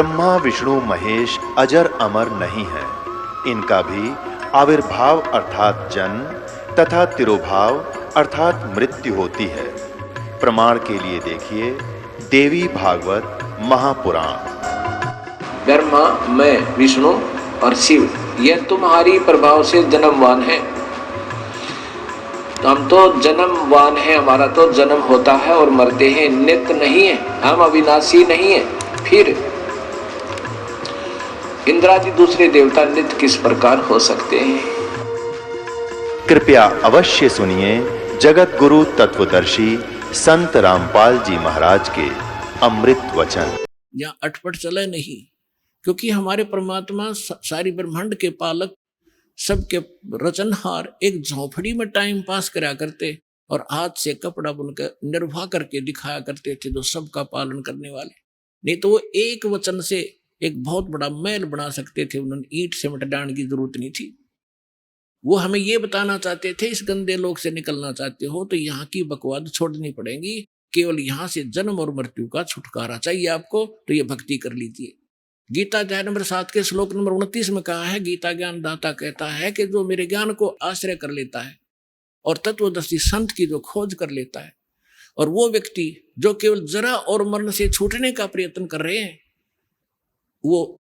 ब्रह्मा विष्णु महेश अजर अमर नहीं है। इनका भी आविर्भाव अर्थात जन्म तथा तिरोभाव अर्थात मृत्यु होती है। प्रमाण के लिए देखिए देवी भागवत महापुराण। ब्रह्मा, मैं, विष्णु और शिव, यह तुम्हारी प्रभाव से जन्मवान है। तो हम तो जन्मवान है, हमारा तो जन्म होता है और मरते हैं, नित्य नहीं है, हम अविनाशी नहीं है। फिर इंद्रादि दूसरे देवता नित्य किस प्रकार हो सकते हैं? कृपया अवश्य सुनिए जगत गुरु तत्वदर्शी संत रामपाल जी महाराज के अमृत वचन। यहाँ अटपट चले नहीं, क्योंकि हमारे परमात्मा सारी ब्रह्मांड के पालक, सबके रचनहार एक झोपड़ी में टाइम पास करा करते और हाथ से कपड़ा बुनकर निर्वाह करके दिखाया करते थे, जो सबका पालन करने वाले। नहीं तो वो एक वचन से एक बहुत बड़ा महल बना सकते थे, उन्होंने ईंट सीमेंट डालने की जरूरत नहीं थी। वो हमें ये बताना चाहते थे, इस गंदे लोक से निकलना चाहते हो तो यहाँ की बकवाद छोड़नी पड़ेगी, केवल यहाँ से जन्म और मृत्यु का छुटकारा चाहिए आपको, तो ये भक्ति कर लीजिए। गीता अध्याय नंबर 7 के श्लोक नंबर 29 में कहा है, गीता ज्ञान दाता कहता है कि जो मेरे ज्ञान को आश्रय कर लेता है और तत्वदर्शी संत की जो खोज कर लेता है, और वो व्यक्ति जो केवल जरा और मरण से छूटने का प्रयत्न कर रहे हैं, वो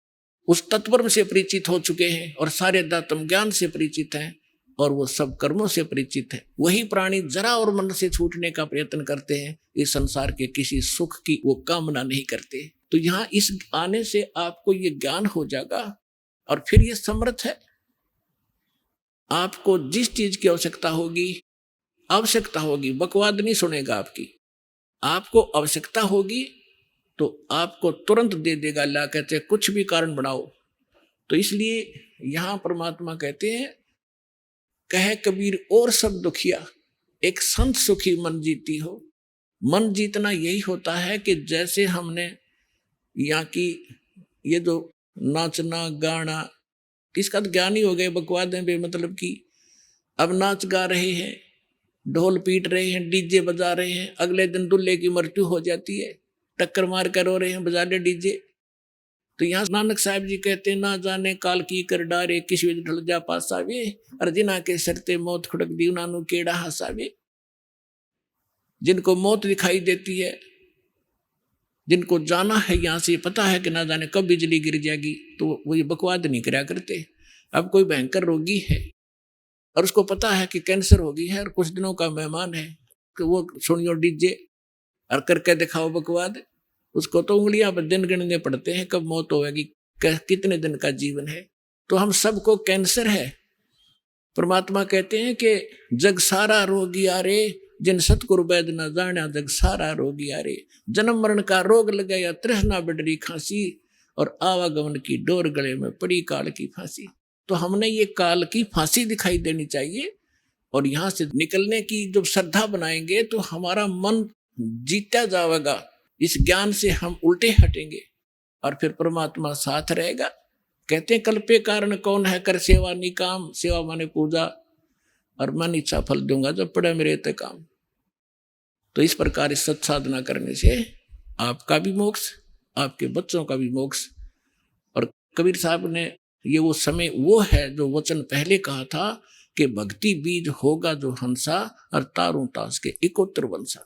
उस तत्व से परिचित हो चुके हैं और सारे दातम ज्ञान से परिचित हैं और वो सब कर्मों से परिचित है। वही प्राणी जरा और मन से छूटने का प्रयत्न करते हैं, इस संसार के किसी सुख की वो कामना नहीं करते। तो यहाँ इस आने से आपको ये ज्ञान हो जाएगा और फिर ये समर्थ है। आपको जिस चीज की आवश्यकता होगी, बकवाद नहीं सुनेगा आपकी। आपको आवश्यकता होगी तो आपको तुरंत दे देगा अल्लाह, कहते हैं कुछ भी कारण बनाओ। तो इसलिए यहां परमात्मा कहते हैं, कहे कबीर और सब दुखिया, एक संत सुखी मन जीती हो। मन जीतना यही होता है कि जैसे हमने यहाँ की ये जो नाचना गाना, इसका तो ज्ञान ही हो गए, बकवाद है बेमतलब की। अब नाच गा रहे हैं, ढोल पीट रहे हैं, डीजे बजा रहे हैं, अगले दिन दूल्हे की मृत्यु हो जाती है, टक्कर मार कर रो रहे हैं, बजा ले डीजे। तो यहाँ नानक साहब जी कहते हैं, ना जाने काल की कर डारे, किस विध ढल जा पासावे, अर्जिना के सरते मौत खुड़क दी नानू केड़ा हसावे। जिनको मौत दिखाई देती है, जिनको जाना है यहाँ से, पता है कि ना जाने कब बिजली गिर जाएगी, तो वो ये बकवाद नहीं करा करते। अब कोई भयंकर रोगी है और उसको पता है कि कैंसर होगी है और कुछ दिनों का मेहमान है, कि वो सुनियो डीजे और करके दिखाओ बकवाद। उसको तो उंगलियां पर दिन गिनने पड़ते हैं कब मौत होगी, कितने दिन का जीवन है। तो हम सबको कैंसर है। परमात्मा कहते हैं कि जग सारा रोगी आरे, जिन सतगुरु वैद न जाना, जग सारा रोगी आरे। जन्म मरण का रोग लगा या तृष्णा बिडरी खांसी, और आवागमन की डोर गले में पड़ी काल की फांसी। तो हमने ये काल की फांसी दिखाई देनी चाहिए, और यहाँ से निकलने की जब श्रद्धा बनाएंगे तो हमारा मन जीता जाएगा। इस ज्ञान से हम उल्टे हटेंगे और फिर परमात्मा साथ रहेगा। कहते हैं कल्पे कारण कौन है, कर सेवा निकाम, सेवा माने पूजा, और मन इच्छा फल दूंगा जब पड़े मेरे ते काम। तो इस प्रकार इस सत साधना करने से आपका भी मोक्ष, आपके बच्चों का भी मोक्ष। और कबीर साहब ने ये वो समय वो है जो वचन पहले कहा था कि भक्ति बीज होगा जो हंसा, और तारों तास के इकोत्र वंशा।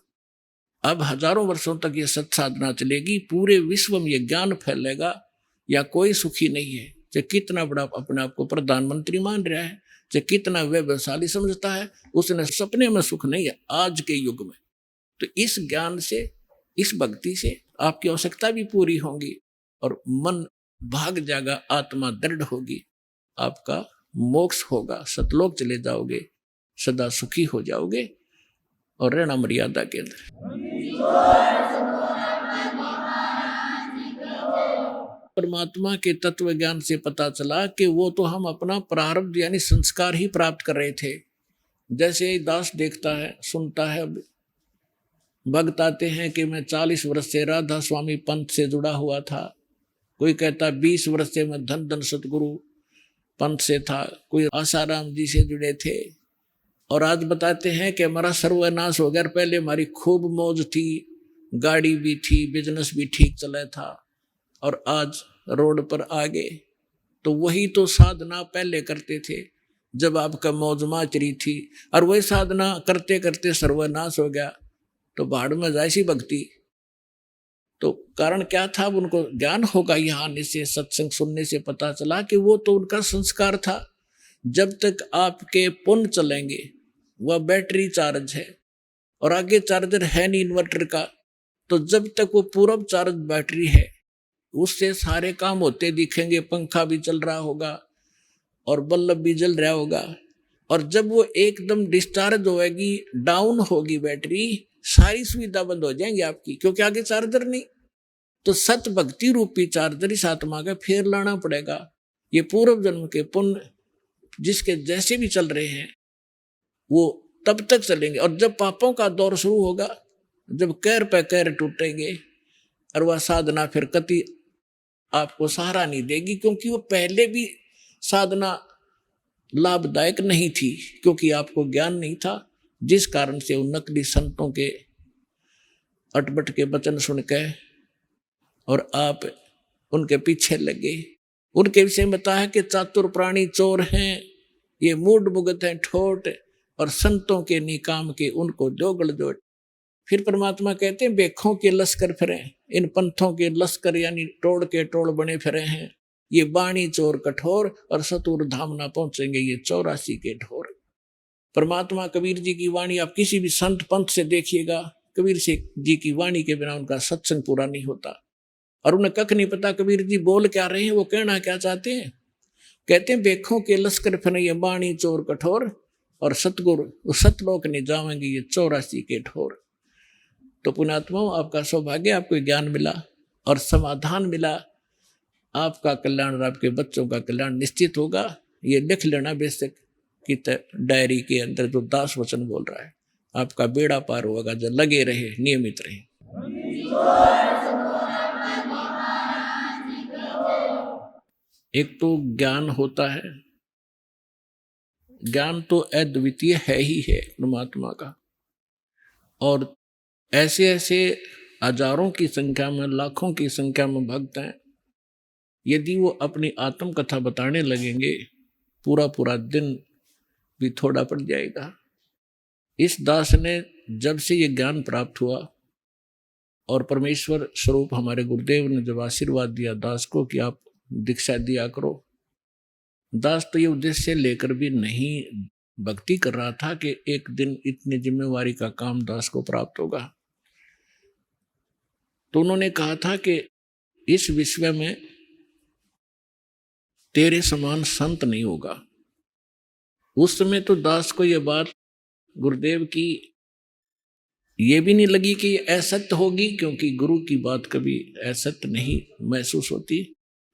अब हजारों वर्षों तक ये सत साधना चलेगी, पूरे विश्व में ये ज्ञान फैलेगा। या कोई सुखी नहीं है, चाहे कितना बड़ा अपने आप को प्रधानमंत्री मान रहा है, चाहे कितना वैभवशाली समझता है, उसने सपने में सुख नहीं है आज के युग में। तो इस ज्ञान से, इस भक्ति से आपकी आवश्यकता भी पूरी होगी और मन भाग जाएगा, आत्मा दृढ़ होगी, आपका मोक्ष होगा, सतलोक चले जाओगे, सदा सुखी हो जाओगे और रहना मर्यादा के अंदर। परमात्मा के तत्व ज्ञान से पता चला कि वो तो हम अपना प्रारब्ध यानी संस्कार ही प्राप्त कर रहे थे। जैसे दास देखता है, सुनता है, भक्त आते हैं कि मैं 40 वर्ष से राधा स्वामी पंथ से जुड़ा हुआ था, कोई कहता 20 वर्ष से मैं धन धन सतगुरु पंथ से था, कोई आसाराम जी से जुड़े थे, और आज बताते हैं कि हमारा सर्वनाश हो गया। पहले हमारी खूब मौज थी, गाड़ी भी थी, बिजनेस भी ठीक चला था, और आज रोड पर आ गए। तो वही तो साधना पहले करते थे जब आपका मौज माचरी थी, और वही साधना करते करते सर्वनाश हो गया तो भाड़ में जाए सी भक्ति। तो कारण क्या था? अब उनको ज्ञान होगा, यहाँ आने से सत्संग सुनने से पता चला कि वो तो उनका संस्कार था। जब तक आपके पुण्य चलेंगे वह बैटरी चार्ज है और आगे चार्जर है नहीं इन्वर्टर का, तो जब तक वो पूर्व चार्ज बैटरी है उससे सारे काम होते दिखेंगे, पंखा भी चल रहा होगा और बल्ब भी जल रहा होगा। और जब वो एकदम डिस्चार्ज होगी, डाउन होगी बैटरी, सारी सुविधा बंद हो जाएंगी आपकी, क्योंकि आगे चार्जर नहीं। तो सत भक्ति रूपी चार्जर इस आत्मा का फिर लाना पड़ेगा। ये पूर्व जन्म के पुण्य जिसके जैसे भी चल रहे हैं वो तब तक चलेंगे। और जब पापों का दौर शुरू होगा, जब कैर पे कैर टूटेंगे, और वह साधना फिर कति आपको सहारा नहीं देगी, क्योंकि वो पहले भी साधना लाभदायक नहीं थी, क्योंकि आपको ज्ञान नहीं था, जिस कारण से उन नकली संतों के अटपट के वचन सुन के और आप उनके पीछे लगे। उनके विषय में बताया कि चातुर प्राणी चोर हैं, ये मूड मुगत हैं ठोट, और संतों के निकाम के उनको जोगड़ जोट। फिर परमात्मा कहते हैं बेखों के लश्कर फिरे, इन पंथों के लश्कर यानी टोड़ के टोड़ बने फिरे हैं, ये बाणी चोर कठोर, और सतुर धाम ना पहुंचेंगे ये 84 के ढोर। परमात्मा कबीर जी की वाणी आप किसी भी संत पंथ से देखिएगा, कबीर जी की वाणी के बिना उनका सत्संग पूरा नहीं होता। और उन्हें कख नहीं पता कबीर जी बोल क्या रहे हैं, वो कहना क्या चाहते हैं। कहते हैं बेखों के लश्कर फिरे ये बाणी चोर कठोर, और सतगुरु सतलोक नहीं जाएंगे ये 84 के ढोर। तो पुण्यात्माओं, आपका सौभाग्य, आपको ज्ञान मिला और समाधान मिला, आपका कल्याण और आपके बच्चों का कल्याण निश्चित होगा। ये लिख लेना बेशक कि डायरी के अंदर जो दास वचन बोल रहा है, आपका बेड़ा पार होगा। जो लगे रहे, नियमित रहे। एक तो ज्ञान होता है, ज्ञान तो अद्वितीय है ही है परमात्मा का, और ऐसे ऐसे हजारों की संख्या में, लाखों की संख्या में भक्त हैं। यदि वो अपनी आत्म कथा बताने लगेंगे, पूरा पूरा दिन भी थोड़ा पड़ जाएगा। इस दास ने जब से ये ज्ञान प्राप्त हुआ और परमेश्वर स्वरूप हमारे गुरुदेव ने जब आशीर्वाद दिया दास को कि आप दीक्षा दिया करो, दास तो ये उद्देश्य लेकर भी नहीं भक्ति कर रहा था कि एक दिन इतनी जिम्मेवारी का काम दास को प्राप्त होगा। तो उन्होंने कहा था कि इस विश्व में तेरे समान संत नहीं होगा। उस समय तो दास को यह बात गुरुदेव की ये भी नहीं लगी कि असत्य होगी, क्योंकि गुरु की बात कभी असत्य नहीं महसूस होती।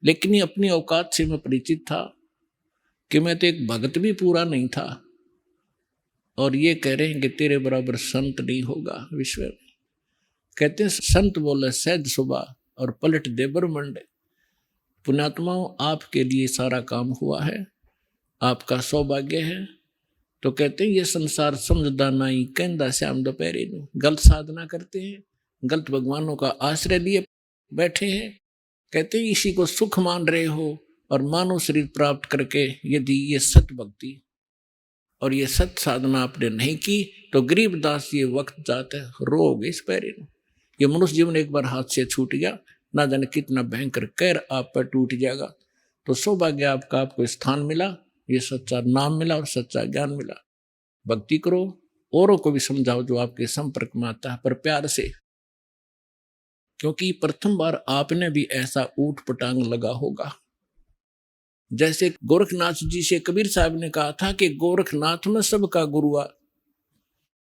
लेकिन ये अपनी औकात से मैं परिचित था कि मैं तो एक भगत भी पूरा नहीं था, और ये कह रहे हैं कि तेरे बराबर संत नहीं होगा विश्व में। कहते हैं संत बोले सहज सुबह और पलट दे ब्रह्मंड। पुण्यात्माओं, आपके लिए सारा काम हुआ है, आपका सौभाग्य है। तो कहते हैं ये संसार समझदा नहीं, कहंदा श्याम दोपहरे नू। गलत साधना करते हैं, गलत भगवानों का आश्रय लिए बैठे हैं। कहते हैं इसी को सुख मान रहे हो, और मानव शरीर प्राप्त करके यदि ये सत भक्ति और ये सत साधना आपने नहीं की तो गरीबदास ये वक्त जाता है, रोग इस पैरे नू। ये मनुष्य जीवन एक बार हाथ से छूट गया, ना जाने कितना भयंकर कहर आप पर टूट जाएगा। तो सौभाग्य आपका, आपको स्थान मिला, ये सच्चा नाम मिला और सच्चा ज्ञान मिला। भक्ति करो, औरों को भी समझाओ जो आपके संपर्क में आता है, पर प्यार से, क्योंकि प्रथम बार आपने भी ऐसा ऊट पटांग लगा होगा। जैसे गोरखनाथ जी से कबीर साहब ने कहा था कि गोरखनाथ में सबका गुरु आ,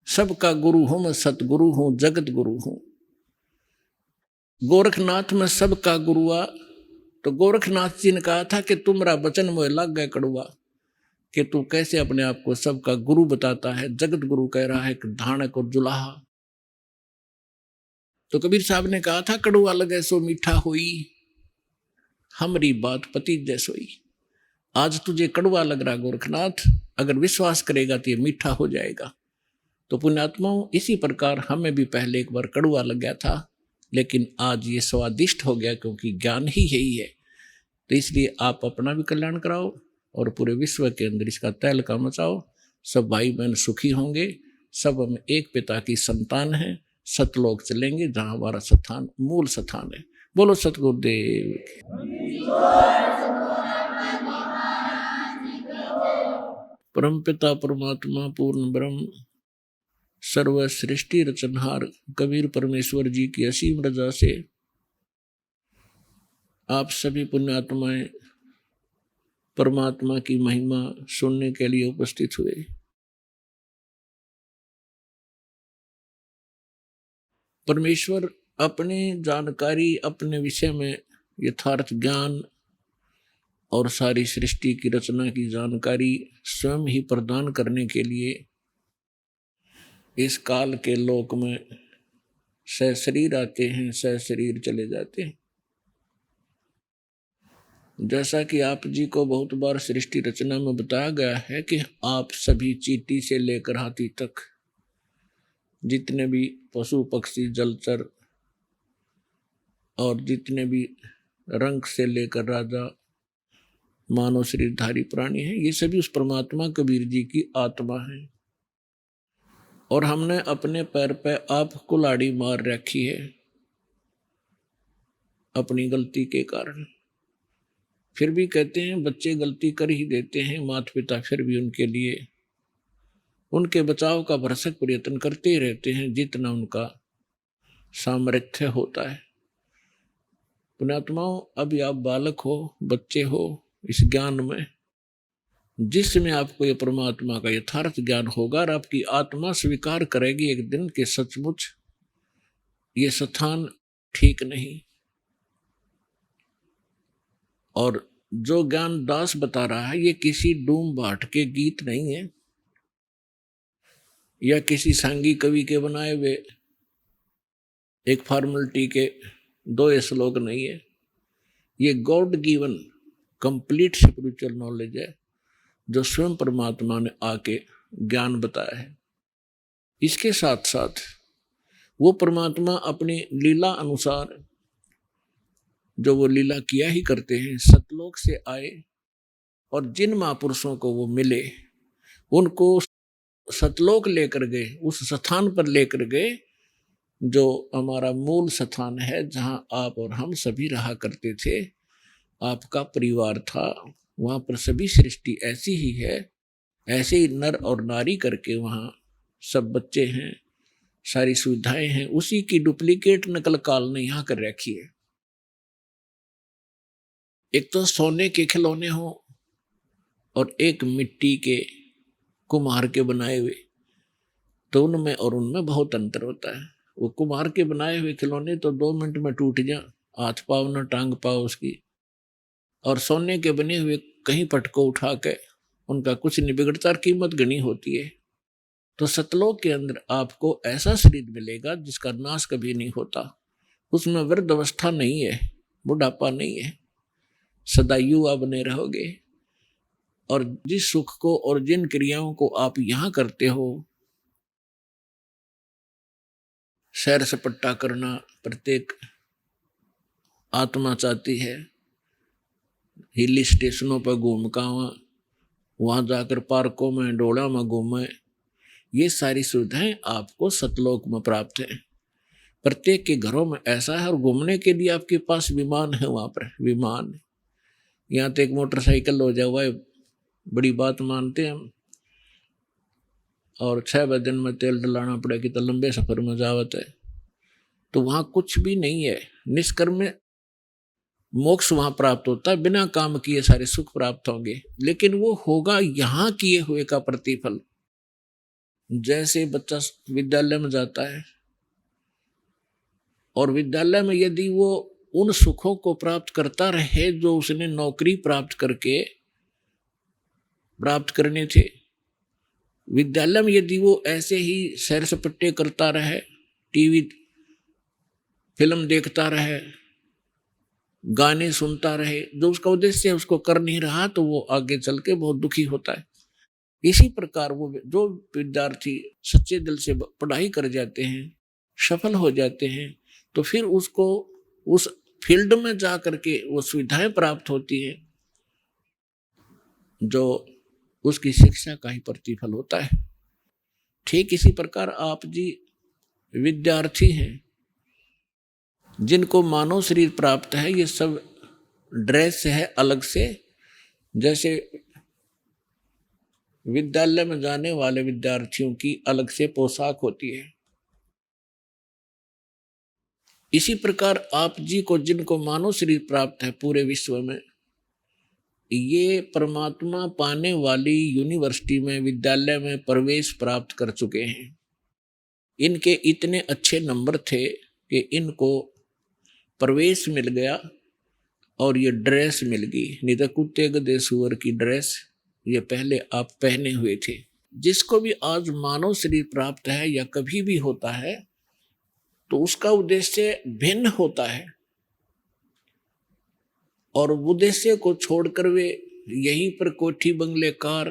सबका गुरु हूं मैं, सतगुरु हूं, जगत गुरु हूं। गोरखनाथ में सबका गुरु आ, तो गोरखनाथ जी ने कहा था कि तुम्हारा वचन मुझे लग गया कड़ुआ, कि तू कैसे अपने आप को सबका गुरु बताता है। जगत गुरु कह रहा है कि धानक और जुलाहा। तो कबीर साहब ने कहा था कड़ुआ लगे सो मीठा हुई, हमारी बात पति जैसोई। आज तुझे कड़वा लग रहा गोरखनाथ, अगर विश्वास करेगा तो ये मीठा हो जाएगा। तो पुण्यात्माओं, इसी प्रकार हमें भी पहले एक बार कड़वा लग गया था, लेकिन आज ये स्वादिष्ट हो गया क्योंकि ज्ञान ही यही है। तो इसलिए आप अपना भी कल्याण कराओ और पूरे विश्व के अंदर इसका तहलका मचाओ। सब भाई बहन सुखी होंगे। सब हम एक पिता की संतान हैं। सतलोक चलेंगे जहाँ हमारा स्थान मूल स्थान है। बोलो सतगुरुदेव की। परम पिता परमात्मा पूर्ण ब्रह्म सर्व सृष्टि रचनहार कबीर परमेश्वर जी की असीम रजा से आप सभी पुण्यात्माएं परमात्मा की महिमा सुनने के लिए उपस्थित हुए। परमेश्वर अपनी जानकारी अपने विषय में यथार्थ ज्ञान और सारी सृष्टि की रचना की जानकारी स्वयं ही प्रदान करने के लिए इस काल के लोक में सशरीर आते हैं, सशरीर चले जाते हैं। जैसा कि आप जी को बहुत बार सृष्टि रचना में बताया गया है कि आप सभी चींटी से लेकर हाथी तक जितने भी पशु पक्षी जलचर और जितने भी रंग से लेकर राजा मानव शरीरधारी प्राणी हैं, ये सभी उस परमात्मा कबीर जी की आत्मा है। और हमने अपने पैर पे आप कुल्हाड़ी मार रखी है अपनी गलती के कारण। फिर भी कहते हैं बच्चे गलती कर ही देते हैं, माता पिता फिर भी उनके लिए उनके बचाव का भरसक प्रयत्न करते ही रहते हैं जितना उनका सामर्थ्य होता है। पुण्यात्माओं, अभी आप बालक हो, बच्चे हो, इस ज्ञान में जिसमें आपको ये परमात्मा का यथार्थ ज्ञान होगा और आपकी आत्मा स्वीकार करेगी एक दिन कि सचमुच ये स्थान ठीक नहीं। और जो ज्ञान दास बता रहा है ये किसी डूम भाट के गीत नहीं है या किसी सांगी कवि के बनाए हुए एक फॉर्मेलिटी के 2 श्लोक नहीं है। ये God given complete spiritual knowledge है जो स्वयं परमात्मा ने आके ज्ञान बताया है। इसके साथ साथ वो परमात्मा अपनी लीला अनुसार जो वो लीला किया ही करते हैं, सतलोक से आए और जिन महापुरुषों को वो मिले उनको सतलोक लेकर गए, उस स्थान पर लेकर गए जो हमारा मूल स्थान है, जहां आप और हम सभी रहा करते थे। आपका परिवार था, वहां पर सभी सृष्टि ऐसी ही है, ऐसे ही नर और नारी करके वहां सब बच्चे हैं, सारी सुविधाएं हैं। उसी की डुप्लीकेट नकल काल ने यहां कर रखी है। एक तो सोने के खिलौने हो और एक मिट्टी के कुम्हार के बनाए हुए, तो उनमें और उनमें बहुत अंतर होता है। वो कुम्हार के बनाए हुए खिलौने तो 2 मिनट में टूट जा, हाथ पाव न टांग पाओ उसकी, और सोने के बने हुए कहीं पटको उठा के उनका कुछ नहीं बिगड़ता, कीमत गनी होती है। तो सतलोक के अंदर आपको ऐसा शरीर मिलेगा जिसका नाश कभी नहीं होता, उसमें वृद्ध अवस्था नहीं है, बुढ़ापा नहीं है, सदा युवा बने रहोगे। और जिस सुख को और जिन क्रियाओं को आप यहां करते हो, सैर सपट्टा करना प्रत्येक आत्मा चाहती है, हिल स्टेशनों पर घूम का वहां जाकर पार्कों में डोला में घूमे, ये सारी सुविधाएं आपको सतलोक में प्राप्त है। प्रत्येक के घरों में ऐसा है। और घूमने के लिए आपके पास विमान है, वहां पर विमान, यहाँ तो एक मोटरसाइकिल हो जाए हुआ है, बड़ी बात मानते हैं हम। और 6 दिन में तेल डलाना पड़ेगी तो लंबे सफर में जावत है। तो वहां कुछ भी नहीं है, निष्कर्म मोक्ष वहां प्राप्त होता है, बिना काम किए सारे सुख प्राप्त होंगे, लेकिन वो होगा यहाँ किए हुए का प्रतिफल। जैसे बच्चा विद्यालय में जाता है और विद्यालय में यदि वो उन सुखों को प्राप्त करता रहे जो उसने नौकरी प्राप्त करके प्राप्त करने थे, विद्यालय में यदि वो ऐसे ही सैर सपट्टे करता रहे, टीवी फिल्म देखता रहे, गाने सुनता रहे, जो उसका उद्देश्य है उसको कर नहीं रहा, तो वो आगे चल के बहुत दुखी होता है। इसी प्रकार वो जो विद्यार्थी सच्चे दिल से पढ़ाई कर जाते हैं, सफल हो जाते हैं, तो फिर उसको उस फील्ड में जा करके वो सुविधाएं प्राप्त होती है जो उसकी शिक्षा का ही प्रतिफल होता है। ठीक इसी प्रकार आप जी विद्यार्थी हैं जिनको मानव शरीर प्राप्त है, ये सब ड्रेस है अलग से। जैसे विद्यालय में जाने वाले विद्यार्थियों की अलग से पोशाक होती है, इसी प्रकार आप जी को जिनको मानव शरीर प्राप्त है पूरे विश्व में, ये परमात्मा पाने वाली यूनिवर्सिटी में विद्यालय में प्रवेश प्राप्त कर चुके हैं। इनके इतने अच्छे नंबर थे कि इनको प्रवेश मिल गया और ये ड्रेस मिल गई, नहीं तो कुत्ते गधे सूअर की ड्रेस ये पहले आप पहने हुए थे। जिसको भी आज मानव शरीर प्राप्त है या कभी भी होता है तो उसका उद्देश्य भिन्न होता है, और उद्देश्य को छोड़कर वे यहीं पर कोठी बंगले कार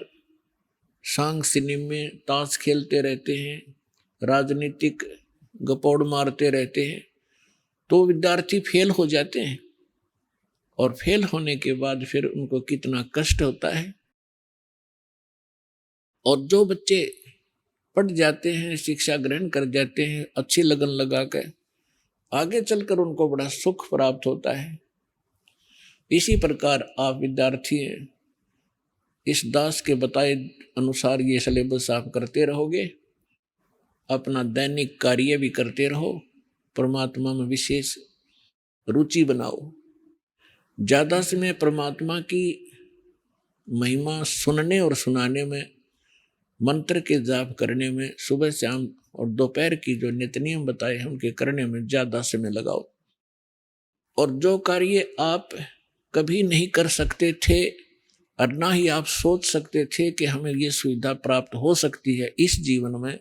सांग सिनेमे ताश खेलते रहते हैं, राजनीतिक गपौड़ मारते रहते हैं, तो विद्यार्थी फेल हो जाते हैं। और फेल होने के बाद फिर उनको कितना कष्ट होता है। और जो बच्चे पढ़ जाते हैं, शिक्षा ग्रहण कर जाते हैं अच्छी लगन लगा कर, आगे चलकर उनको बड़ा सुख प्राप्त होता है। इसी प्रकार आप विद्यार्थी हैं, इस दास के बताए अनुसार ये सिलेबस आप करते रहोगे, अपना दैनिक कार्य भी करते रहो, परमात्मा में विशेष रुचि बनाओ। ज़्यादा समय परमात्मा की महिमा सुनने और सुनाने में, मंत्र के जाप करने में, सुबह शाम और दोपहर की जो नित्य नियम बताए हैं उनके करने में ज़्यादा समय लगाओ। और जो कार्य आप कभी नहीं कर सकते थे और ना ही आप सोच सकते थे कि हमें ये सुविधा प्राप्त हो सकती है इस जीवन में,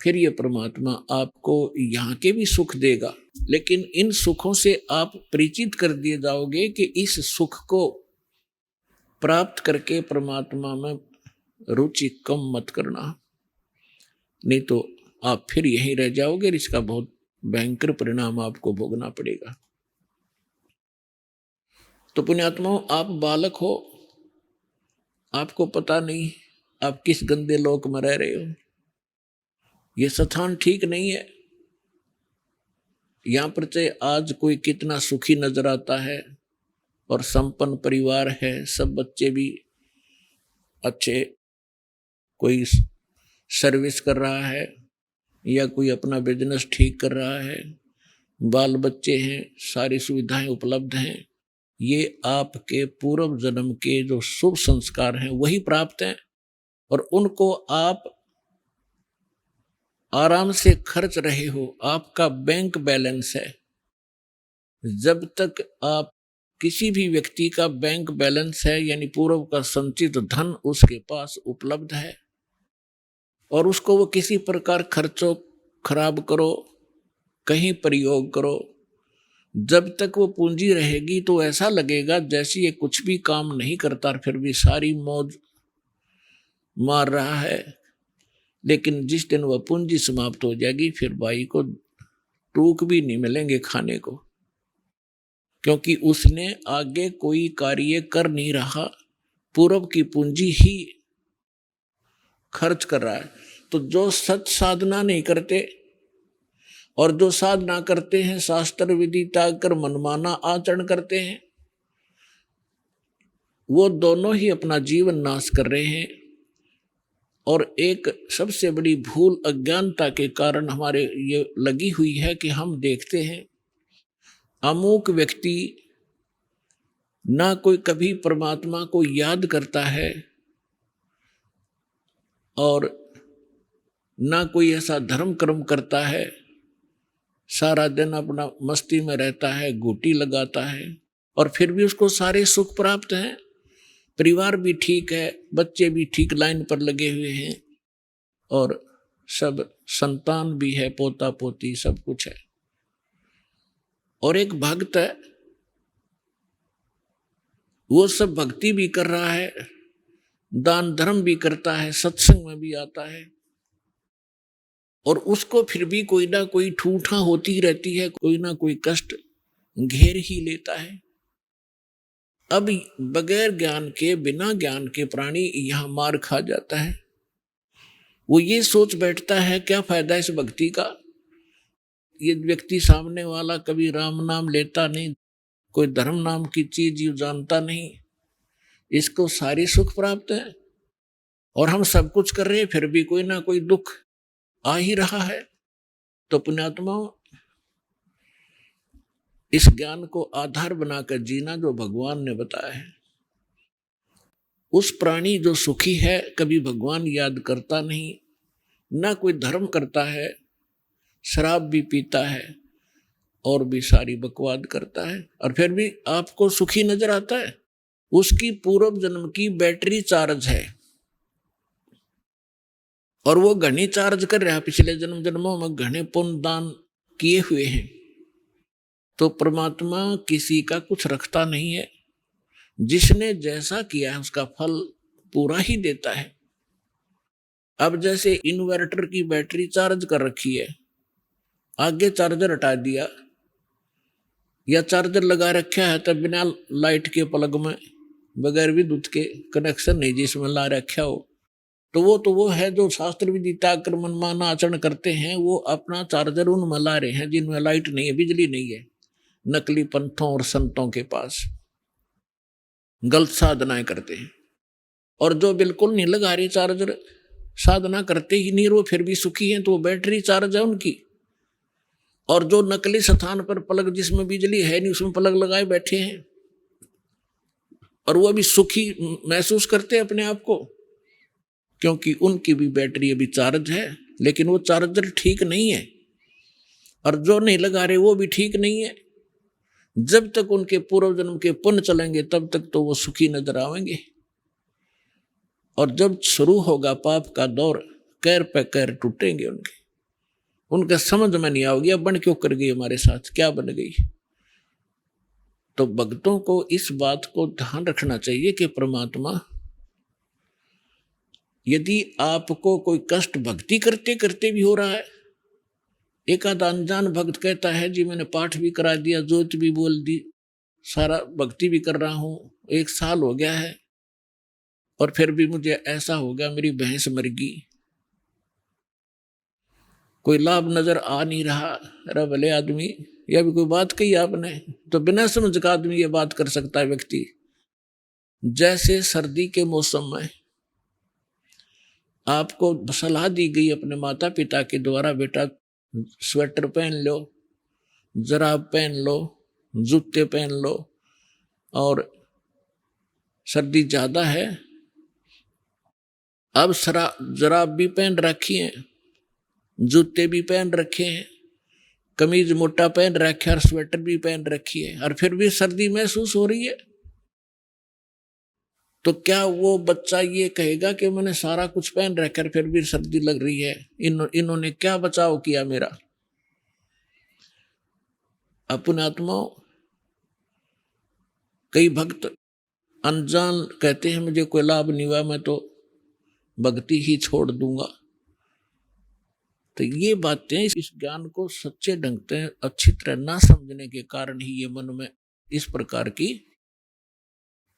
फिर ये परमात्मा आपको यहाँ के भी सुख देगा। लेकिन इन सुखों से आप परिचित कर दिए जाओगे कि इस सुख को प्राप्त करके परमात्मा में रुचि कम मत करना, नहीं तो आप फिर यहीं रह जाओगे, इसका बहुत भयंकर परिणाम आपको भोगना पड़ेगा। तो पुण्यात्माओं, आप बालक हो, आपको पता नहीं आप किस गंदे लोक में रह रहे हो। ये स्थान ठीक नहीं है। यहाँ पर चाहे आज कोई कितना सुखी नजर आता है और संपन्न परिवार है, सब बच्चे भी अच्छे, कोई सर्विस कर रहा है या कोई अपना बिजनेस ठीक कर रहा है, बाल बच्चे हैं, सारी सुविधाएं उपलब्ध हैं, ये आपके पूर्व जन्म के जो शुभ संस्कार हैं वही प्राप्त हैं, और उनको आप आराम से खर्च रहे हो। आपका बैंक बैलेंस है। जब तक आप किसी भी व्यक्ति का बैंक बैलेंस है, यानी पूर्व का संचित धन उसके पास उपलब्ध है, और उसको वो किसी प्रकार खर्चो खराब करो, कहीं प्रयोग करो, जब तक वो पूंजी रहेगी तो ऐसा लगेगा जैसे ये कुछ भी काम नहीं करता, फिर भी सारी मौज मार रहा है। लेकिन जिस दिन वह पूंजी समाप्त हो जाएगी, फिर भाई को टूक भी नहीं मिलेंगे खाने को, क्योंकि उसने आगे कोई कार्य कर नहीं रहा, पूर्व की पूंजी ही खर्च कर रहा है। तो जो सत साधना नहीं करते और जो साधना करते हैं, शास्त्र विधि त्याग कर मनमाना आचरण करते हैं, वो दोनों ही अपना जीवन नाश कर रहे हैं। और एक सबसे बड़ी भूल अज्ञानता के कारण हमारे ये लगी हुई है कि हम देखते हैं अमुक व्यक्ति ना कोई कभी परमात्मा को याद करता है और ना कोई ऐसा धर्म कर्म करता है, सारा दिन अपना मस्ती में रहता है, घूटी लगाता है, और फिर भी उसको सारे सुख प्राप्त हैं, परिवार भी ठीक है, बच्चे भी ठीक लाइन पर लगे हुए हैं, और सब संतान भी है, पोता पोती सब कुछ है। और एक भक्त है, वो सब भक्ति भी कर रहा है, दान धर्म भी करता है, सत्संग में भी आता है, और उसको फिर भी कोई ना कोई ठूठा होती रहती है, कोई ना कोई कष्ट घेर ही लेता है। अब बगैर ज्ञान के, बिना ज्ञान के प्राणी यहां मार खा जाता है। वो ये सोच बैठता है क्या फायदा इस भक्ति का, ये व्यक्ति सामने वाला कभी राम नाम लेता नहीं, कोई धर्म नाम की चीज यू जानता नहीं, इसको सारी सुख प्राप्त है और हम सब कुछ कर रहे हैं फिर भी कोई ना कोई दुख आ ही रहा है। तो पुण्यात्माओं, इस ज्ञान को आधार बनाकर जीना जो भगवान ने बताया है। उस प्राणी जो सुखी है कभी भगवान याद करता नहीं, ना कोई धर्म करता है, शराब भी पीता है और भी सारी बकवाद करता है, और फिर भी आपको सुखी नजर आता है। उसकी पूर्व जन्म की बैटरी चार्ज है और वो घनी चार्ज कर रहा है, पिछले जन्म जन्मों में घने पुण्य दान किए हुए हैं। तो परमात्मा किसी का कुछ रखता नहीं है, जिसने जैसा किया है उसका फल पूरा ही देता है। अब जैसे इन्वर्टर की बैटरी चार्ज कर रखी है, आगे चार्जर हटा दिया या चार्जर लगा रखा है तब बिना लाइट के प्लग में बगैर विद्युत के कनेक्शन नहीं जिसमें ला रखा हो, तो वो है जो शास्त्र विदिता आक्रमण माना आचरण करते हैं, वो अपना चार्जर उनमें ला रहे हैं जिनमें लाइट नहीं है, बिजली नहीं है, नकली पंथों और संतों के पास गलत साधनाएं करते हैं। और जो बिल्कुल नहीं लगा रहे चार्जर, साधना करते ही नहीं, वो फिर भी सुखी हैं, तो वो बैटरी चार्ज है उनकी। और जो नकली स्थान पर प्लग जिसमें बिजली है नहीं उसमें प्लग लगाए बैठे हैं और वो अभी सुखी महसूस करते हैं अपने आप को, क्योंकि उनकी भी बैटरी अभी चार्ज है, लेकिन वो चार्जर ठीक नहीं है। और जो नहीं लगा रहे वो भी ठीक नहीं है। जब तक उनके पूर्व जन्म के पुण्य चलेंगे तब तक तो वो सुखी नजर आएंगे, और जब शुरू होगा पाप का दौर, कैर पे कैर टूटेंगे उनके समझ में नहीं आओगी अब बन क्यों कर गई, हमारे साथ क्या बन गई। तो भक्तों को इस बात को ध्यान रखना चाहिए कि परमात्मा, यदि आपको कोई कष्ट भक्ति करते करते भी हो रहा है, एक आध अनजान भक्त कहता है जी मैंने पाठ भी करा दिया, ज्योत भी बोल दी, सारा भक्ति भी कर रहा हूं, 1 साल हो गया है और फिर भी मुझे ऐसा हो गया, मेरी भैंस मर गई, कोई लाभ नजर आ नहीं रहा। अरे भले आदमी, यह भी कोई बात कही आपने, तो बिना समझ का आदमी ये बात कर सकता है व्यक्ति। जैसे सर्दी के मौसम में आपको सलाह दी गई अपने माता पिता के द्वारा, बेटा स्वेटर पहन लो, जराब पहन लो, जूते पहन लो, और सर्दी ज्यादा है। अब जराब भी पहन रखी है, जूते भी पहन रखे हैं, कमीज मोटा पहन रखा है और स्वेटर भी पहन रखी है, और फिर भी सर्दी महसूस हो रही है। तो क्या वो बच्चा ये कहेगा कि मैंने सारा कुछ पहन रखा फिर भी सर्दी लग रही है, इन्होंने क्या बचाव किया मेरा। अपने आत्माओं, कई भक्त अनजान कहते हैं मुझे कोई लाभ नहीं हुआ, मैं तो भक्ति ही छोड़ दूंगा। तो ये बातें, इस ज्ञान को सच्चे ढंग से अच्छी तरह ना समझने के कारण ही ये मन में इस प्रकार की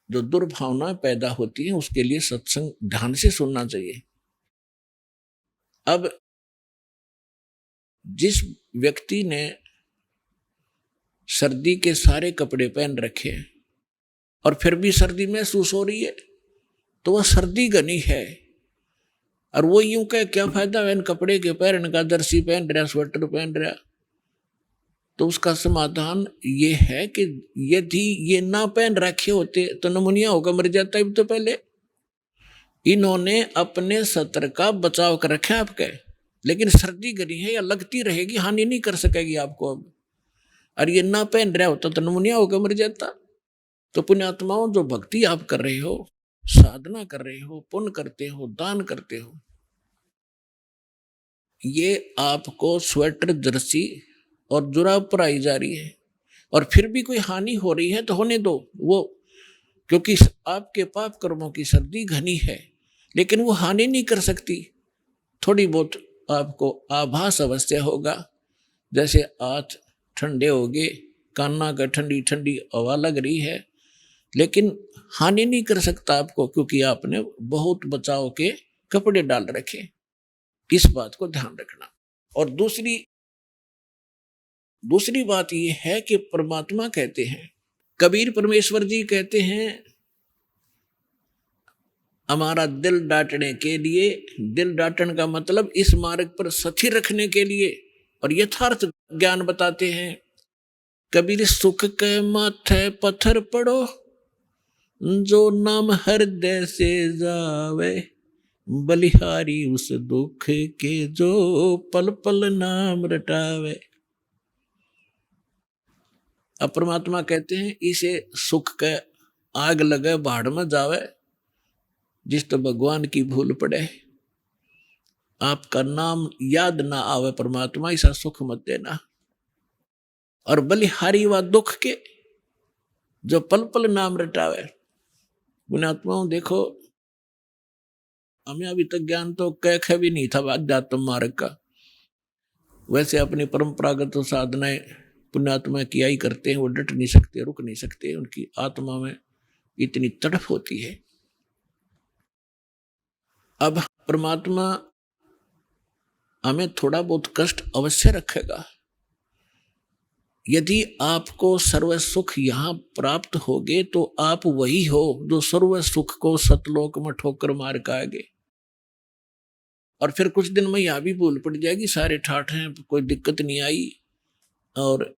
जो दुर्भावनाएं पैदा होती है। उसके लिए सत्संग ध्यान से सुनना चाहिए। अब जिस व्यक्ति ने सर्दी के सारे कपड़े पहन रखे हैं और फिर भी सर्दी महसूस हो रही है, तो वह सर्दी घनी है। और वो यूं कहे क्या फायदा इन कपड़े के पहनने का, जर्सी पहन रहा, स्वेटर पहन रहा। तो उसका समाधान ये है कि यदि ये ना पहन रखे होते तो नमूनिया होकर मर जाता है तो पहले। इन्होंने अपने सत्र का बचाव कर रखा है आपके, लेकिन सर्दी घनी है या लगती रहेगी, हानि नहीं कर सकेगी आपको अब। और ये ना पहन रहा होता तो नमूनिया होकर मर जाता। तो पुण्यात्माओं, जो भक्ति आप कर रहे हो, साधना कर रहे हो, पुण्य करते हो, दान करते हो, ये आपको स्वेटर, जर्सी और जुराब पर आई जा रही है, और फिर भी कोई हानि हो रही है तो होने दो वो, क्योंकि आपके पाप कर्मों की सर्दी घनी है, लेकिन वो हानि नहीं कर सकती। थोड़ी बहुत आपको आभास अवश्य होगा, जैसे हाथ ठंडे हो गए, कान्ना का ठंडी ठंडी हवा लग रही है, लेकिन हानि नहीं कर सकता आपको, क्योंकि आपने बहुत बचाव के कपड़े डाल रखे। इस बात को ध्यान रखना। और दूसरी बात यह है कि परमात्मा कहते हैं, कबीर परमेश्वर जी कहते हैं, हमारा दिल डांटने के लिए, दिल डांटने का मतलब इस मार्ग पर स्थिर रखने के लिए और यथार्थ ज्ञान बताते हैं। कबीर सुख के माथे पत्थर पड़ो, जो नाम हृदय से जावे, बलिहारी उस दुख के जो पल पल नाम रटावे। अब परमात्मा कहते हैं, इसे सुख के आग लगे भाड़ में जावे, जिस तो भगवान की भूल पड़े, आपका नाम याद ना आवे परमात्मा, ऐसा सुख मत देना। और बलिहारी व दुख के जो पल पल नाम रटावे। पुण्यात्माओं देखो, हमें अभी तक ज्ञान तो कह भी नहीं था अध्यात्म मार्ग का। वैसे अपनी परंपरागत साधनाएं पुण्यात्मा किया ही करते हैं, वो डट नहीं सकते, रुक नहीं सकते, उनकी आत्मा में इतनी तड़प होती है। अब परमात्मा हमें थोड़ा बहुत कष्ट अवश्य रखेगा। यदि आपको सर्व सुख यहाँ प्राप्त होगे तो आप वही हो जो सर्व सुख को सतलोक में ठोकर मार खाएंगे। और फिर कुछ दिन में यहाँ भी भूल पड़ जाएगी, सारे ठाठ हैं, कोई दिक्कत नहीं आई, और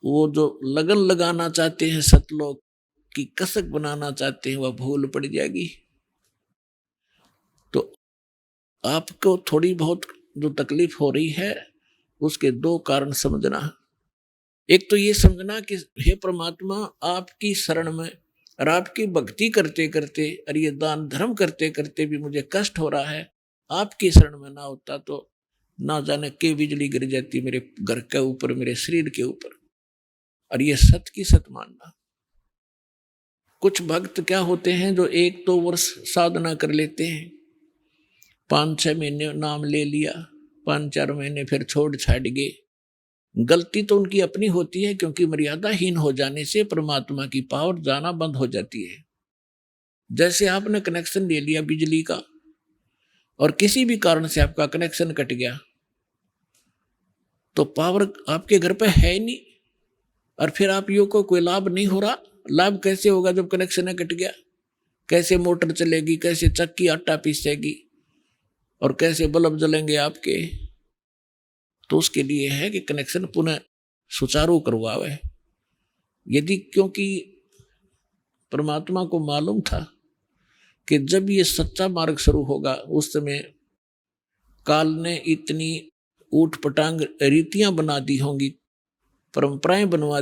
वो जो लगन लगाना चाहते हैं, सतलोक की कसक बनाना चाहते हैं, वह भूल पड़ जाएगी। तो आपको थोड़ी बहुत जो तकलीफ हो रही है, उसके दो कारण समझना। एक तो ये समझना कि हे परमात्मा, आपकी शरण में और आपकी भक्ति करते करते और ये दान धर्म करते करते भी मुझे कष्ट हो रहा है। आपकी शरण में ना होता तो ना जाने के बिजली गिर जाती मेरे घर के ऊपर, मेरे शरीर के ऊपर। और ये सत की सत मानना। कुछ भक्त क्या होते हैं जो 1-2 वर्ष साधना कर लेते हैं, 5-6 महीने नाम ले लिया, 5-4 महीने फिर छोड़ छाड़ गए। गलती तो उनकी अपनी होती है, क्योंकि मर्यादाहीन हो जाने से परमात्मा की पावर जाना बंद हो जाती है। जैसे आपने कनेक्शन ले लिया बिजली का और किसी भी कारण से आपका कनेक्शन कट गया, तो पावर आपके घर पे है ही नहीं, और फिर आप यो को कोई लाभ नहीं हो रहा। लाभ कैसे होगा जब कनेक्शन कट गया? कैसे मोटर चलेगी, कैसे चक्की आटा पीसेगी, और कैसे बल्ब जलेंगे आपके? तो उसके लिए है कि कनेक्शन पुनः सुचारू करवावे। यदि क्योंकि परमात्मा को मालूम था कि जब ये सच्चा मार्ग शुरू होगा, उस समय काल ने इतनी ऊट पटांग रीतियां बना दी होंगी, परंपराएं बनवा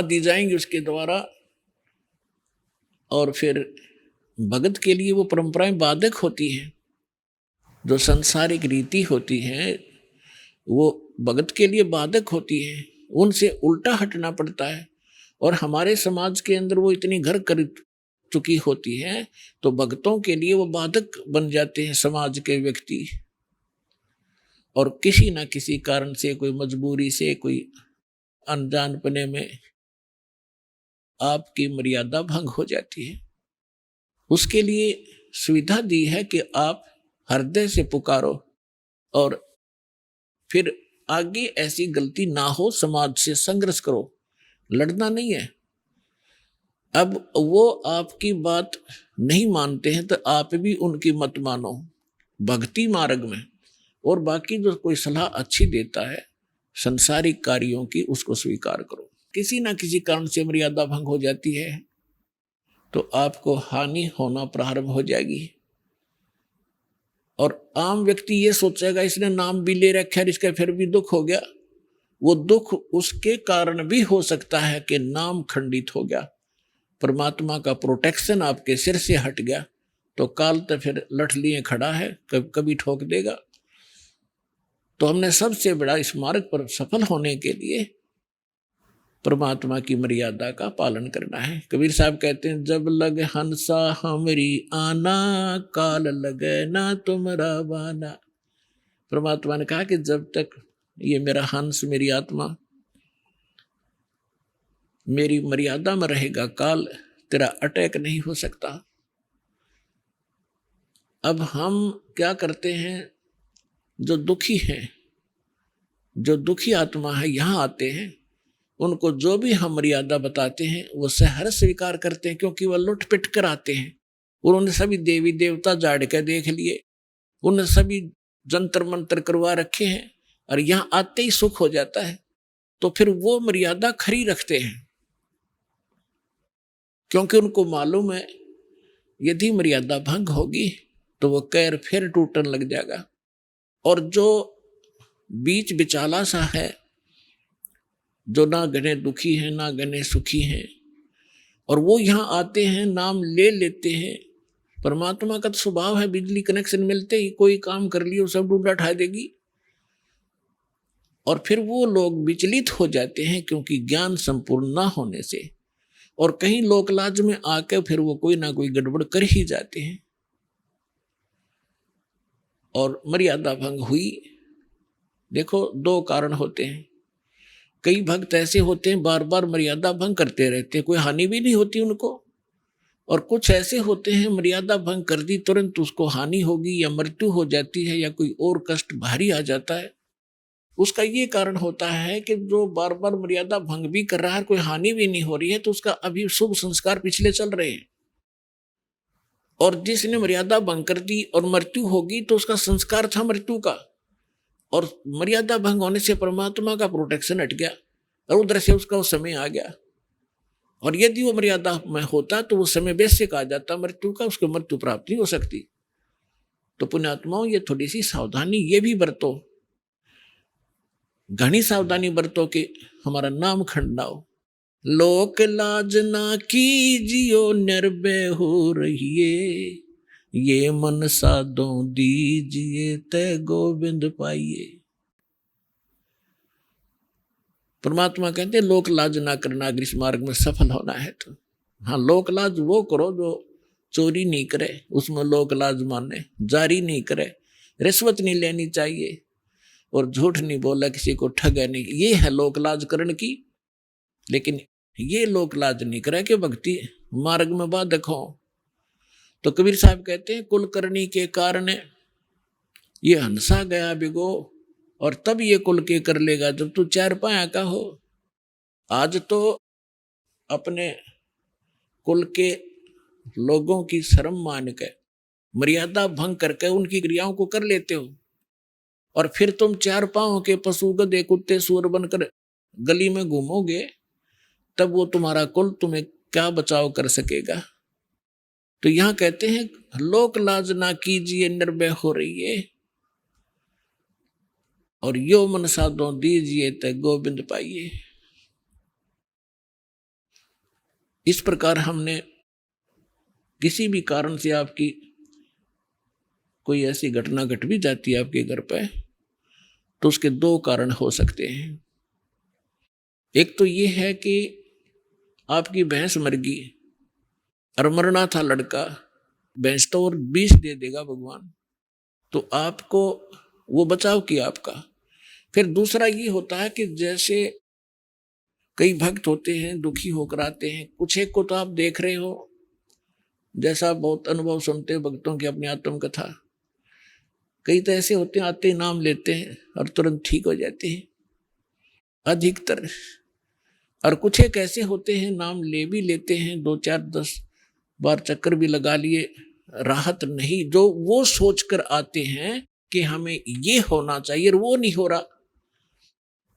दी जाएंगी उसके द्वारा, और फिर भगत के लिए वो परंपराएं बाधक होती हैं। जो सांसारिक रीति होती है वो भगत के लिए बाधक होती है, उनसे उल्टा हटना पड़ता है। और हमारे समाज के अंदर वो इतनी घर कर चुकी होती है, तो भक्तों के लिए वो बाधक बन जाते हैं समाज के व्यक्ति। और किसी ना किसी कारण से, कोई मजबूरी से, कोई अनजानपने में आपकी मर्यादा भंग हो जाती है। उसके लिए सुविधा दी है कि आप हृदय से पुकारो, और फिर आगे ऐसी गलती ना हो, समाज से संघर्ष करो, लड़ना नहीं है। अब वो आपकी बात नहीं मानते हैं तो आप भी उनकी मत मानो भक्ति मार्ग में, और बाकी जो कोई सलाह अच्छी देता है संसारिक कार्यों की, उसको स्वीकार करो। किसी ना किसी कारण से मर्यादा भंग हो जाती है तो आपको हानि होना प्रारंभ हो जाएगी। और आम व्यक्ति ये सोचेगा इसने नाम भी ले रखा है, इसका फिर भी दुख हो गया। वो दुख उसके कारण भी हो सकता है कि नाम खंडित हो गया, परमात्मा का प्रोटेक्शन आपके सिर से हट गया, तो काल तो फिर लठ लिए खड़ा है, कभी ठोक देगा। तो हमने सबसे बड़ा इस मार्ग पर सफल होने के लिए परमात्मा की मर्यादा का पालन करना है। कबीर साहब कहते हैं, जब लग हंसा हमरी आना, काल लगे ना तुमरा बाना। परमात्मा ने कहा कि जब तक ये मेरा हंस, मेरी आत्मा मेरी मर्यादा में रहेगा, काल तेरा अटैक नहीं हो सकता। अब हम क्या करते हैं, जो दुखी हैं, जो दुखी आत्मा है, यहां आते हैं, उनको जो भी हम मर्यादा बताते हैं वो सहर्ष स्वीकार करते हैं, क्योंकि वह लुट पिट कर आते हैं। उन्होंने सभी देवी देवता जाड़ के देख लिए, उन्होंने सभी जंतर मंत्र करवा रखे हैं, और यहां आते ही सुख हो जाता है। तो फिर वो मर्यादा खरी रखते हैं, क्योंकि उनको मालूम है यदि मर्यादा भंग होगी तो वो कैर फिर टूटने लग जाएगा। और जो बीच बिचाला सा है, जो ना गने दुखी है ना गने सुखी हैं, और वो यहाँ आते हैं, नाम ले लेते हैं। परमात्मा का तो स्वभाव है, बिजली कनेक्शन मिलते ही कोई काम कर लियो सब डूडा उठा देगी। और फिर वो लोग विचलित हो जाते हैं, क्योंकि ज्ञान संपूर्ण ना होने से, और कहीं लोकलाज में आकर फिर वो कोई ना कोई गड़बड़ कर ही जाते हैं, और मर्यादा भंग हुई। देखो, दो कारण होते हैं। कई भक्त ऐसे होते हैं बार बार मर्यादा भंग करते रहते हैं, कोई हानि भी नहीं होती उनको। और कुछ ऐसे होते हैं मर्यादा भंग कर दी, तुरंत उसको हानि होगी या मृत्यु हो जाती है या कोई और कष्ट भारी आ जाता है। उसका ये कारण होता है कि जो बार बार मर्यादा भंग भी कर रहा है, कोई हानि भी नहीं हो रही है, तो उसका अभी शुभ संस्कार पिछले चल रहे हैं। और जिसने मर्यादा भंग कर दी और मृत्यु होगी, तो उसका संस्कार था मृत्यु का, और मर्यादा भंग होने से परमात्मा का प्रोटेक्शन हट गया, और उधर से उसका वो समय आ गया। और यदि वो मर्यादा में होता तो वो समय बेसिक आ जाता मृत्यु का, उसको मृत्यु प्राप्त नहीं हो सकती। तो पुण्यात्माओं, ये थोड़ी सी सावधानी ये भी बरतो, घनी सावधानी बरतो कि हमारा नाम खंड ना हो। लोक लाज ना कीजियो निर्भय हो रहिए, ये मन साधो दीजिए तय गोविंद पाइए। परमात्मा कहते हैं लोक लाज ना करना अगर इस मार्ग में सफल होना है तो। हाँ, लोक लाज वो करो जो चोरी नहीं करे, उसमें लोक लाज माने, जारी नहीं करे, रिश्वत नहीं लेनी चाहिए, और झूठ नहीं बोला, किसी को ठगा नहीं, ये है लोक लाज करने की। लेकिन ये लोक लाज नहीं करे कि भक्ति मार्ग में बाधक हो। तो कबीर साहब कहते हैं, कुल करनी के कारण ये हंसा गया बिगो, और तब ये कुल के कर लेगा जब तू चार पाया का हो। आज तो अपने कुल के लोगों की शर्म मान के, मर्यादा भंग करके उनकी क्रियाओं को कर लेते हो, और फिर तुम चार पांव के पशु गधे कुत्ते सूअर बनकर गली में घूमोगे, तब वो तुम्हारा कुल तुम्हें क्या बचाव कर सकेगा। तो यहां कहते हैं लोक लाज ना कीजिए निर्भय हो रही है, और यो मन साधो दीजिए ते गोविंद पाइए। इस प्रकार हमने किसी भी कारण से आपकी कोई ऐसी घटना घट भी जाती है आपके घर पे, तो उसके दो कारण हो सकते हैं। एक तो ये है कि आपकी भैंस मर गई और मरना था लड़का, भैंस तो और 20 दे देगा भगवान, तो आपको वो बचाव किया आपका। फिर दूसरा ये होता है कि जैसे कई भक्त होते हैं दुखी होकर आते हैं, कुछ एक को तो आप देख रहे हो, जैसा बहुत अनुभव सुनते हैं भक्तों की अपनी आत्मकथा, कई तो ऐसे होते हैं आते ही नाम लेते हैं और तुरंत ठीक हो जाते हैं अधिकतर। और कुछ एक ऐसे होते हैं नाम ले भी लेते हैं, 2 4 10 बार चक्कर भी लगा लिए, राहत नहीं, जो वो सोचकर आते हैं कि हमें ये होना चाहिए और वो नहीं हो रहा,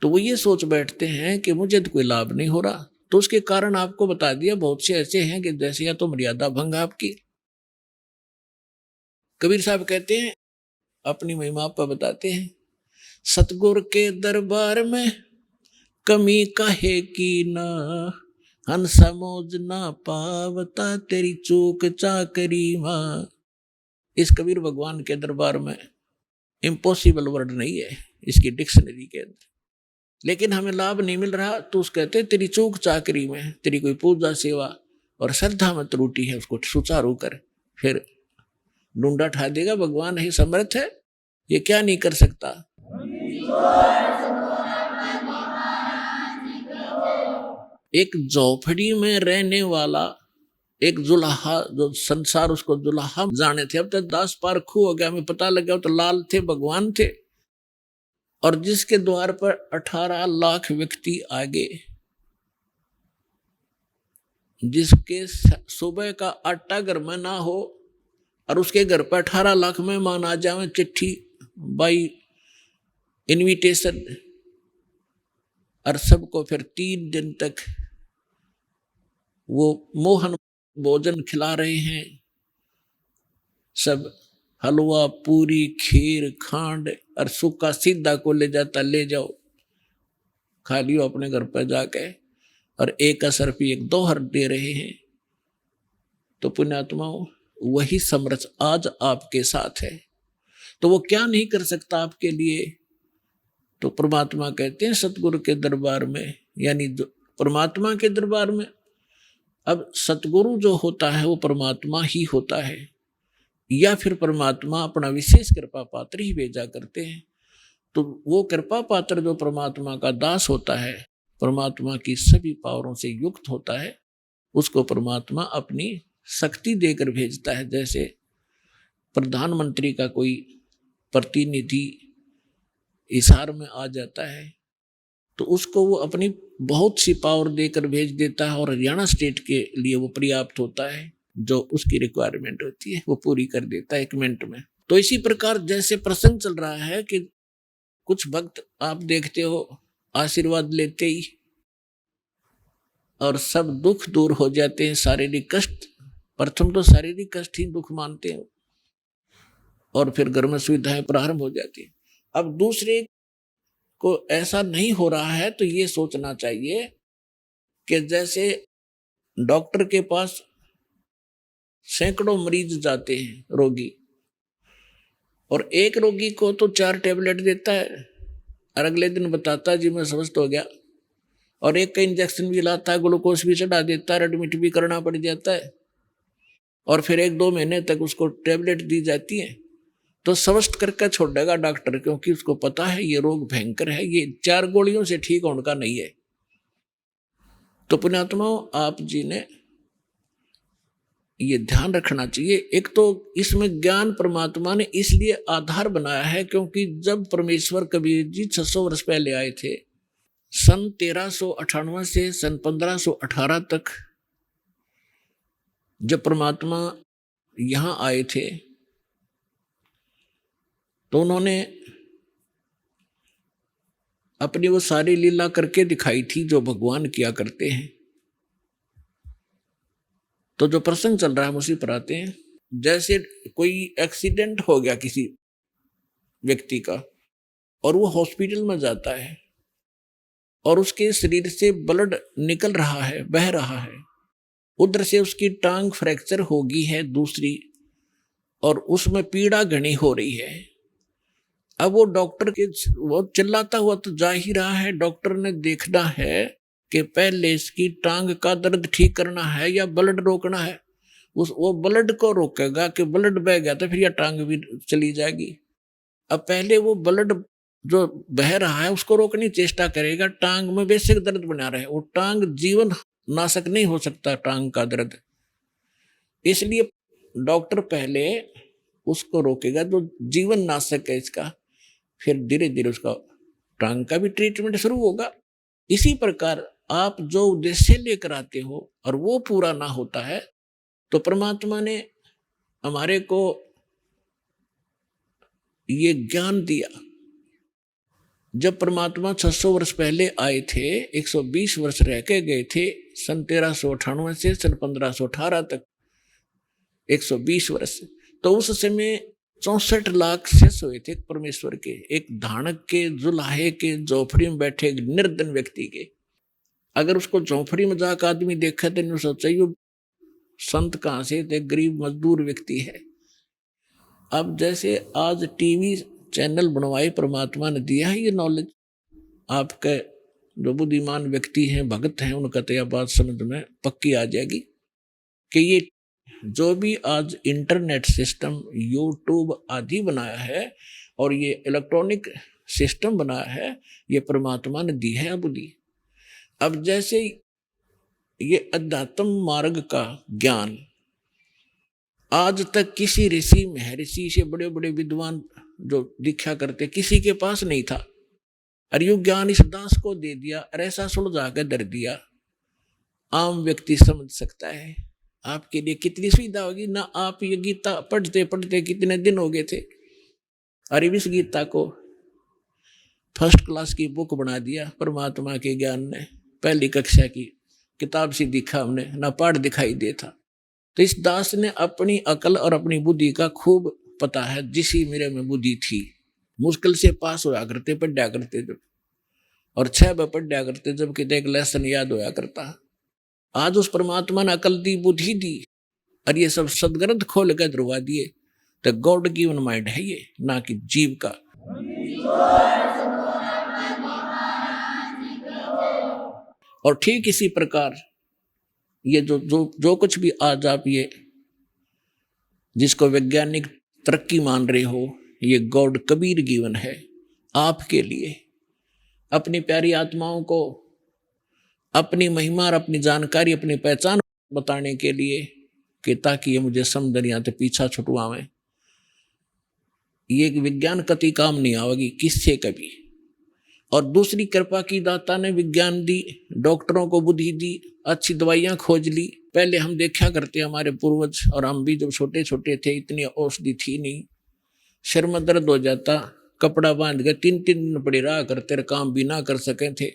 तो वो ये सोच बैठते हैं कि मुझे तो कोई लाभ नहीं हो रहा। तो उसके कारण आपको बता दिया, बहुत से ऐसे हैं कि जैसे या तो मर्यादा भंग आपकी। कबीर साहब कहते हैं, अपनी महिमा पर बताते हैं, सतगुर के दरबार में कमी काहे की ना, हंसा मौज ना पावता तेरी चूक चाकरी मां। इस कबीर भगवान के दरबार में इम्पॉसिबल वर्ड नहीं है इसकी डिक्शनरी के अंदर। लेकिन हमें लाभ नहीं मिल रहा, तो उस कहते तेरी चूक चाकरी में, तेरी कोई पूजा सेवा और श्रद्धा में त्रुटि है, उसको सुचारू कर। फिर डूंडा ठा देगा, भगवान ही समर्थ है, ये क्या नहीं कर सकता। एक झोपड़ी में रहने वाला एक जुलाहा, जो संसार उसको जुलाहा जाने थे, अब तक 10 पार खू हो गया, हमें पता लग गया तो लाल थे, भगवान थे। और जिसके द्वार पर 18 लाख व्यक्ति आगे, जिसके सुबह का आटा घर में ना हो और उसके घर पर 18 लाख मेहमान आ जाए, चिट्ठी बाई इनविटेशन, और सबको फिर 3 दिन तक वो मोहन भोजन खिला रहे हैं, सब हलवा पूरी खीर खांड, और सूखा सीधा को ले जाता, ले जाओ खा लियो अपने घर पर जाके, और एक असर भी एक दोहर दे रहे हैं। तो पुण्यात्माओं, वही समर्थ आज आपके साथ है, तो वो क्या नहीं कर सकता आपके लिए। तो परमात्मा कहते हैं सतगुरु के दरबार में, यानी परमात्मा के दरबार में। अब सतगुरु जो होता है वो परमात्मा ही होता है, या फिर परमात्मा अपना विशेष कृपा पात्र ही भेजा करते हैं। तो वो कृपा पात्र जो परमात्मा का दास होता है, परमात्मा की सभी पावरों से युक्त होता है, उसको परमात्मा अपनी शक्ति देकर भेजता है। जैसे प्रधानमंत्री का कोई प्रतिनिधि इशार में आ जाता है, तो उसको वो अपनी बहुत सी पावर देकर भेज देता है, और हरियाणा स्टेट के लिए वो पर्याप्त होता है, जो उसकी रिक्वायरमेंट होती है वो पूरी कर देता है 1 मिनट में। तो इसी प्रकार जैसे प्रसंग चल रहा है कि कुछ भक्त आप देखते हो आशीर्वाद लेते ही और सब दुख दूर हो जाते हैं, शारीरिक कष्ट, प्रथम तो शारीरिक कष्ट ही दुख मानते हैं, और फिर घर में सुविधाएं प्रारंभ हो जाती है। अब दूसरे को ऐसा नहीं हो रहा है, तो ये सोचना चाहिए कि जैसे डॉक्टर के पास सैकड़ों मरीज जाते हैं रोगी, और एक रोगी को तो 4 टैबलेट देता है और अगले दिन बताता है जी मैं स्वस्थ हो गया, और एक का इंजेक्शन भी लाता है, ग्लूकोज भी चढ़ा देता है, एडमिट भी करना पड़ जाता है, और फिर 1-2 महीने तक उसको टैबलेट दी जाती है। तो स्वस्थ करके छोड़ेगा डॉक्टर, क्योंकि उसको पता है ये रोग भयंकर है, ये 4 गोलियों से ठीक होने का नहीं है। तो पुण्यात्माओं, आप जी ने ये ध्यान रखना चाहिए। एक तो इसमें ज्ञान परमात्मा ने इसलिए आधार बनाया है, क्योंकि जब परमेश्वर कबीर जी 600 वर्ष पहले आए थे, सन 1398 से सन 1518 तक जब परमात्मा यहां आए थे, तो उन्होंने अपनी वो सारी लीला करके दिखाई थी जो भगवान किया करते हैं। तो जो प्रसंग चल रहा है हम उसी पर आते हैं। जैसे कोई एक्सीडेंट हो गया किसी व्यक्ति का, और वो हॉस्पिटल में जाता है, और उसके शरीर से ब्लड निकल रहा है, बह रहा है, उधर से उसकी टांग फ्रैक्चर हो गई है दूसरी, और उसमें पीड़ा घनी हो रही है। अब वो डॉक्टर के वो चिल्लाता हुआ तो जा ही रहा है, डॉक्टर ने देखना है कि पहले इसकी टांग का दर्द ठीक करना है या ब्लड रोकना है। वो ब्लड को रोकेगा, कि ब्लड बह गया तो फिर यह टांग भी चली जाएगी। अब पहले वो ब्लड जो बह रहा है उसको रोकने की चेष्टा करेगा, टांग में बेसिक दर्द बना रहे। वो टांग जीवन नाशक नहीं हो सकता, टांग का दर्द, इसलिए डॉक्टर पहले उसको रोकेगा जो जीवन नाशक है इसका, फिर धीरे धीरे उसका टांग का भी ट्रीटमेंट शुरू होगा। इसी प्रकार आप जो उद्देश्य लेकर आते हो और वो पूरा ना होता है, तो परमात्मा ने हमारे को ये ज्ञान दिया। जब परमात्मा 600 वर्ष पहले आए थे, 120 वर्ष रह के गए थे, सन 1398 से सन 1518 तक 120 वर्ष। तो उस समय 64 लाख शिष्य हुए थे परमेश्वर के, एक धानक के, जुलाहे के, झोपड़ी में बैठे निर्धन व्यक्ति के। अगर उसको झोपड़ी में जाकर आदमी देखा तो नहीं सोचा ये संत कहाँ से थे, गरीब मजदूर व्यक्ति है। अब जैसे आज टीवी चैनल बनवाए परमात्मा ने दिया है ये नॉलेज, आपके जो बुद्धिमान व्यक्ति हैं, भगत हैं, उनका तो यह बात समझ में पक्की आ जाएगी कि ये जो भी आज इंटरनेट सिस्टम, यूट्यूब आदि बनाया है और ये इलेक्ट्रॉनिक सिस्टम बनाया है, ये परमात्मा ने दी है बुद्धि। अब जैसे ये अध्यात्म मार्ग का ज्ञान आज तक किसी ऋषि महर्षि से, बड़े बड़े विद्वान जो दीक्षा करते, किसी के पास नहीं था। और यू ज्ञान इस दास को दे दिया और ऐसा सुलझा कर धर दिया, आम व्यक्ति समझ सकता है। आपके लिए कितनी सुविधा होगी ना। आप ये गीता पढ़ते पढ़ते कितने दिन हो गए थे, अरे इस गीता को फर्स्ट क्लास की बुक बना दिया परमात्मा के ज्ञान ने। पहली कक्षा की किताब सी दिखा हमने, ना पाठ दिखाई दे था। तो इस दास ने अपनी अकल और अपनी बुद्धि का खूब पता है, जिसी मेरे में बुद्धि थी। मुश्किल से पास होया करते, पढ़ा करते जब, और 6 पढ़ा करते जब कि एक लेसन याद होया करता। आज उस परमात्मा ने अकल दी, बुद्धि दी, और ये सब सदग्रंथ खोल कर धरवा दिए। तो गॉड गिवन माइंड है ये, ना कि जीव का। और ठीक इसी प्रकार ये जो कुछ भी आज आप ये जिसको वैज्ञानिक तरक्की मान रहे हो, ये गॉड कबीर गिवन है आपके लिए, अपनी प्यारी आत्माओं को अपनी महिमा और अपनी जानकारी, अपनी पहचान बताने के लिए, कि ताकि ये मुझे समझनिया तो पीछा छुटवावें। ये विज्ञान कति काम नहीं आवेगी किससे कभी। और दूसरी कृपा की दाता ने विज्ञान दी, डॉक्टरों को बुद्धि दी, अच्छी दवाइयां खोज ली। पहले हम देखा करते हमारे पूर्वज, और हम भी जब छोटे छोटे थे इतनी औषधि थी नहीं, सिर में दर्द हो जाता, कपड़ा बांध के 3-3 दिन पड़ी रहा करते, काम भी ना कर सके थे।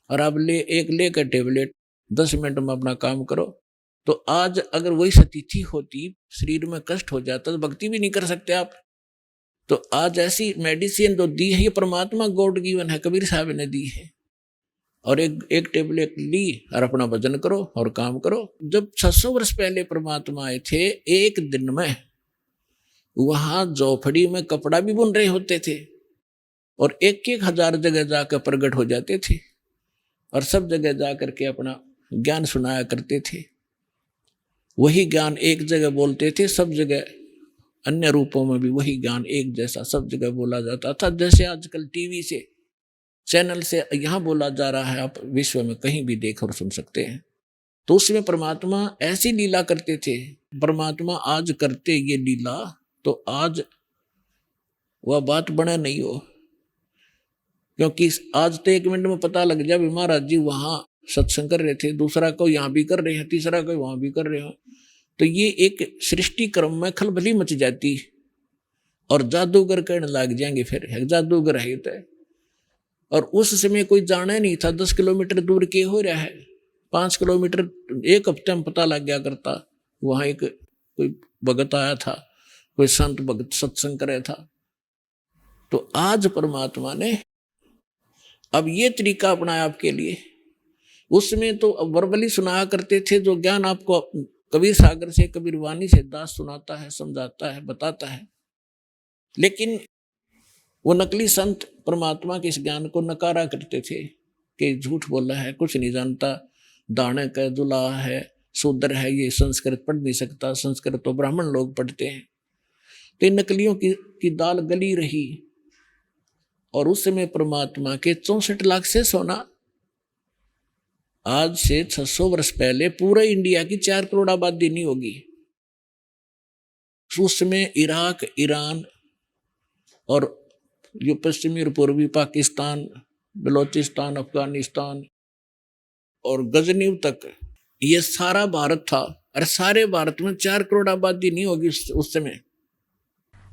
और अब लेकर टेबलेट 10 मिनट में अपना काम करो। तो आज अगर वही स्थिति होती, शरीर में कष्ट हो जाता, तो भक्ति भी नहीं कर सकते आप। तो आज ऐसी मेडिसिन जो दी है, ये परमात्मा गॉड गिवन है, कबीर साहब ने दी है। और एक टेबलेट ली और अपना भजन करो और काम करो। जब 600 वर्ष पहले परमात्मा आए थे, एक दिन में वहां झोपड़ी में कपड़ा भी बुन रहे होते थे, और 1-1 हजार जगह जाकर प्रकट हो जाते थे, और सब जगह जाकर के अपना ज्ञान सुनाया करते थे। वही ज्ञान एक जगह बोलते थे, सब जगह अन्य रूपों में भी वही ज्ञान एक जैसा सब जगह बोला जाता था। जैसे आजकल टीवी से, चैनल से यहाँ बोला जा रहा है, आप विश्व में कहीं भी देख और सुन सकते हैं। तो उसमें परमात्मा ऐसी लीला करते थे। परमात्मा आज करते ये लीला, तो आज वह बात बने नहीं हो, क्योंकि आज तो 1 मिनट में पता लग जाए महाराज जी वहां सत्संग कर रहे थे, दूसरा को यहाँ भी कर रहे हैं, तीसरा को वहां भी कर रहे हो। तो ये एक सृष्टि क्रम में खलबली मच जाती, और जादूगर कहने लग जाएंगे फिर जादूगर है तो। और उस समय कोई जाना नहीं था 10 किलोमीटर दूर के हो रहा है, 5 किलोमीटर 1 हफ्ते में पता लग गया करता। वहां एक कोई भगत आया था, कोई संत भगत सत्संग करे था। तो आज परमात्मा ने अब ये तरीका अपनाया आपके लिए। उसमें तो वर्बली सुनाया करते थे, जो ज्ञान आपको कबीर सागर से, कबीर वाणी से दास सुनाता है, समझाता है, बताता है। लेकिन वो नकली संत परमात्मा के इस ज्ञान को नकारा करते थे कि झूठ बोला है, कुछ नहीं जानता, दाने का दुल्हा है, शूद्र है, ये संस्कृत पढ़ नहीं सकता, संस्कृत तो ब्राह्मण लोग पढ़ते हैं। तो नकलियों की दाल गली रही। और उस समय परमात्मा के 64 लाख से सोना, आज से 600 वर्ष पहले पूरे इंडिया की 4 करोड़ आबादी नहीं होगी। उस समय इराक, ईरान और जो पश्चिमी और पूर्वी पाकिस्तान, बलोचिस्तान, अफगानिस्तान और गजनीव तक, ये सारा भारत था। और सारे भारत में 4 करोड़ आबादी नहीं होगी उस समय।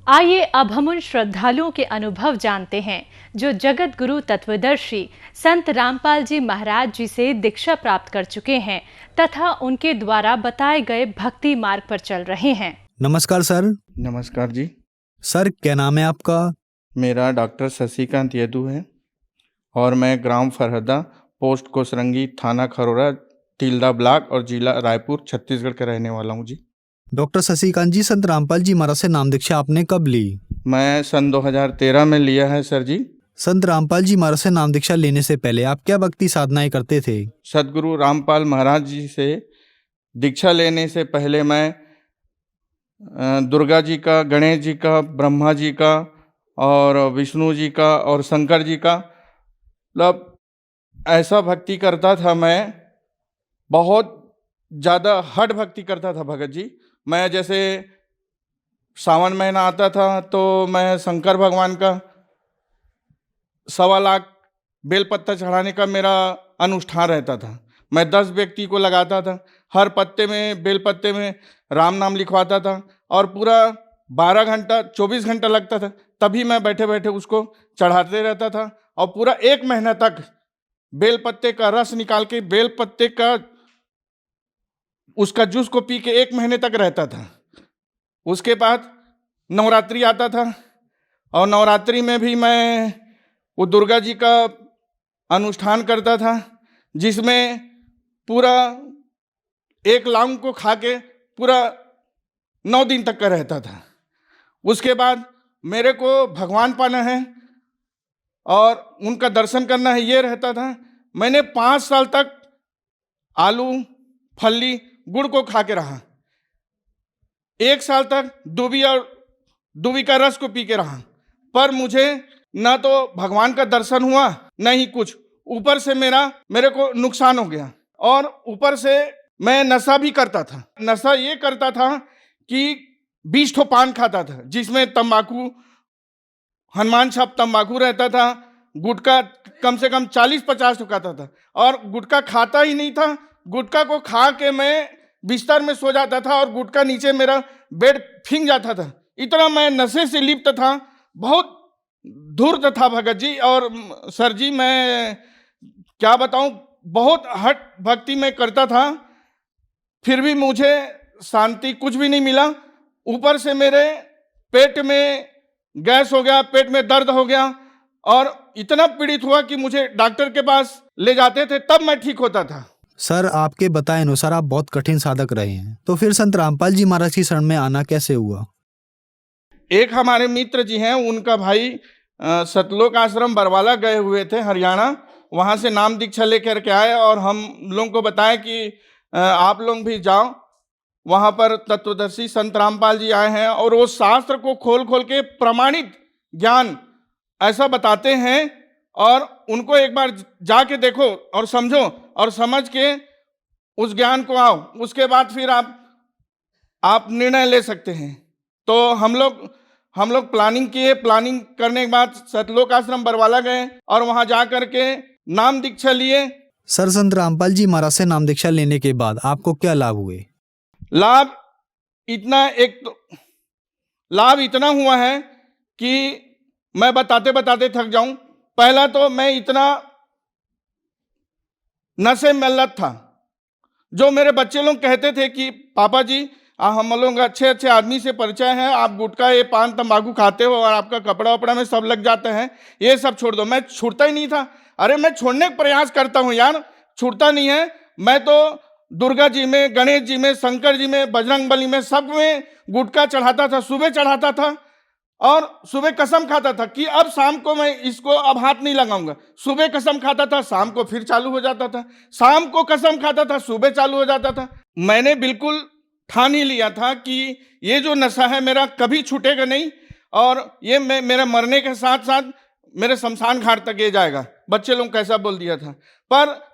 आइए अब हम उन श्रद्धालुओं के अनुभव जानते हैं जो जगत गुरु तत्वदर्शी संत रामपाल जी महाराज जी से दीक्षा प्राप्त कर चुके हैं तथा उनके द्वारा बताए गए भक्ति मार्ग पर चल रहे हैं। नमस्कार सर। नमस्कार जी। सर क्या नाम है आपका? मेरा डॉक्टर शशिकांत यदु है और मैं ग्राम फरहदा, पोस्ट कोसरंगी, थाना खरोरा, तिल्दा ब्लॉक और जिला रायपुर, छत्तीसगढ़ का रहने वाला हूँ जी। डॉक्टर शशिकांत जी, संत रामपाल जी महाराज से नाम दीक्षा आपने कब ली? मैं सन 2013 में लिया है सर जी। संत रामपाल जी महाराज से नाम दीक्षा लेने से पहले आप क्या भक्ति साधनाएं करते थे? सदगुरु रामपाल महाराज जी से दीक्षा लेने से पहले मैं दुर्गा जी का, गणेश जी का, ब्रह्मा जी का और विष्णु जी का और शंकर जी का, मतलब ऐसा भक्ति करता था। मैं बहुत ज़्यादा हठ भक्ति करता था भगत जी। मैं जैसे सावन महीना आता था तो मैं शंकर भगवान का 1.25 लाख बेलपत्ता चढ़ाने का मेरा अनुष्ठान रहता था। मैं 10 व्यक्ति को लगाता था, हर पत्ते में, बेलपत्ते में राम नाम लिखवाता था और पूरा 12 घंटा 24 घंटा लगता था, तभी मैं बैठे बैठे उसको चढ़ाते रहता था। और पूरा 1 महीना तक बेलपत्ते का रस निकाल के, बेलपत्ते का उसका जूस को पी के 1 महीने तक रहता था। उसके बाद नवरात्रि आता था और नवरात्रि में भी मैं वो दुर्गा जी का अनुष्ठान करता था, जिसमें पूरा 1 लौंग को खा के पूरा 9 दिन तक का रहता था। उसके बाद मेरे को भगवान पाना है और उनका दर्शन करना है, ये रहता था। मैंने 5 साल तक आलू, फल्ली, गुड़ को खा के रहा। 1 साल तक दूबी का रस को पी के रहा, पर मुझे ना तो भगवान का दर्शन हुआ, न ही कुछ। ऊपर से मेरे को नुकसान हो गया और ऊपर से मैं नशा भी करता था। नशा ये करता था कि 20 ठो पान खाता था, जिसमें तंबाकू, हनुमान छाप तंबाकू रहता था, गुटखा कम से कम 40-50 ठो खाता था और गुटखा खाता ही नहीं था। गुटखा को खा के मैं बिस्तर में सो जाता था और गुटखा नीचे मेरा बेड फिंग जाता था। इतना मैं नशे से लिप्त था, बहुत धूर्त था भगत जी। और सर जी, मैं क्या बताऊं, बहुत हठ भक्ति में करता था, फिर भी मुझे शांति कुछ भी नहीं मिला। ऊपर से मेरे पेट में गैस हो गया, पेट में दर्द हो गया और इतना पीड़ित हुआ कि मुझे डॉक्टर के पास ले जाते थे, तब मैं ठीक होता था। सर, आपके बताए अनुसार आप बहुत कठिन साधक रहे हैं, तो फिर संत रामपाल जी महाराज की शरण में आना कैसे हुआ? एक हमारे मित्र जी हैं, उनका भाई सतलोक आश्रम बरवाला गए हुए थे हरियाणा, वहाँ से नाम दीक्षा लेकर के आए और हम लोगों को बताया कि आप लोग भी जाओ। वहाँ पर तत्वदर्शी संत रामपाल जी आए हैं और वो शास्त्र को खोल खोल के प्रमाणित ज्ञान ऐसा बताते हैं और उनको एक बार जाके देखो और समझो और समझ के उस ज्ञान को आओ, उसके बाद फिर आप निर्णय ले सकते हैं। तो हम लोग प्लानिंग किए। प्लानिंग करने के बाद सतलोक आश्रम बरवाला गए और वहां जा करके नाम दीक्षा लिए। सर, संत रामपाल जी महाराज से नाम दीक्षा लेने के बाद आपको क्या लाभ हुए? लाभ इतना हुआ है कि मैं बताते बताते थक जाऊं। पहला तो मैं इतना नशे में लत था, जो मेरे बच्चे लोग कहते थे कि पापा जी, हम लोग अच्छे आदमी से परिचय है, आप गुटखा, ये पान तंबाकू खाते हो और आपका कपड़ा वपड़ा में सब लग जाते हैं, ये सब छोड़ दो। मैं छूटता ही नहीं था। अरे मैं छोड़ने का प्रयास करता हूँ यार, छूटता नहीं है। मैं तो दुर्गा जी में, गणेश जी में, शंकर जी में, बजरंग बली में, सब में गुटखा चढ़ाता था। सुबह चढ़ाता था और सुबह कसम खाता था कि अब शाम को मैं इसको अब हाथ नहीं लगाऊंगा। सुबह कसम खाता था, शाम को फिर चालू हो जाता था। शाम को कसम खाता था, सुबह चालू हो जाता था। मैंने बिल्कुल ठान ही लिया था कि ये जो नशा है मेरा कभी छूटेगा नहीं और ये मेरे मरने के साथ साथ मेरे शमशान घाट तक ये जाएगा। बच्चे लोग कैसा बोल दिया था, पर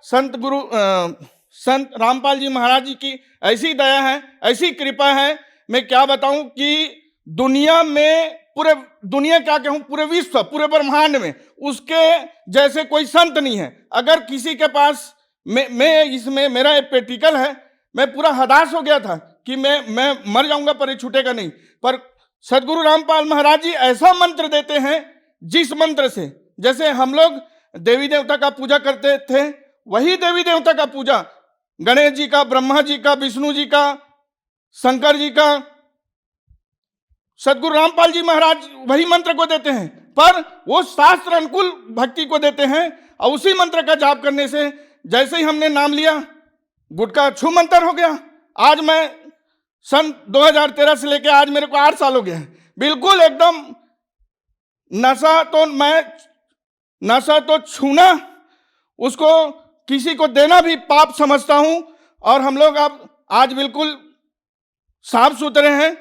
संत रामपाल जी महाराज जी की ऐसी दया है, ऐसी कृपा है, मैं क्या बताऊं कि दुनिया में, पूरे दुनिया क्या कहूं, पूरे विश्व, पूरे ब्रह्मांड में उसके जैसे कोई संत नहीं है। अगर किसी के पास मैं इसमें मेरा एक प्रैक्टिकल है, मैं पूरा हताश हो गया था कि मैं मर जाऊंगा पर ये छूटेगा नहीं। पर सदगुरु रामपाल महाराज जी ऐसा मंत्र देते हैं, जिस मंत्र से, जैसे हम लोग देवी देवता का पूजा करते थे, वही देवी देवता का पूजा गणेश जी का, ब्रह्मा जी का, विष्णु जी का, शंकर जी का, सदगुरु रामपाल जी महाराज वही मंत्र को देते हैं, पर वो शास्त्र अनुकूल भक्ति को देते हैं। और उसी मंत्र का जाप करने से जैसे ही हमने नाम लिया, गुटखा छू मंतर हो गया। आज मैं सन 2013 से लेकर आज मेरे को 8 साल हो गए हैं। बिल्कुल एकदम नशा तो मैं नशा तो छूना, उसको किसी को देना भी पाप समझता हूं। और हम लोग अब आज बिल्कुल साफ सुथरे हैं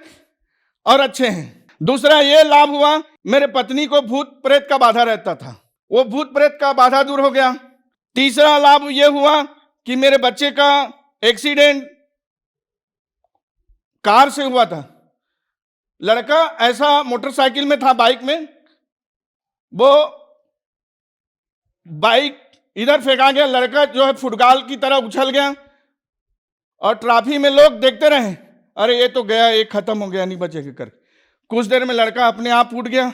और अच्छे हैं। दूसरा ये लाभ हुआ, मेरे पत्नी को भूत प्रेत का बाधा रहता था, वो भूत प्रेत का बाधा दूर हो गया। तीसरा लाभ ये हुआ कि मेरे बच्चे का एक्सीडेंट कार से हुआ था। लड़का ऐसा मोटरसाइकिल में था, बाइक में, वो बाइक इधर फेंका गया, लड़का जो है फुटबॉल की तरह उछल गया और ट्रैफिक में लोग देखते रहे, अरे ये तो गया, ये खत्म हो गया, नहीं बचेगा कर। कुछ देर में लड़का अपने आप उठ गया।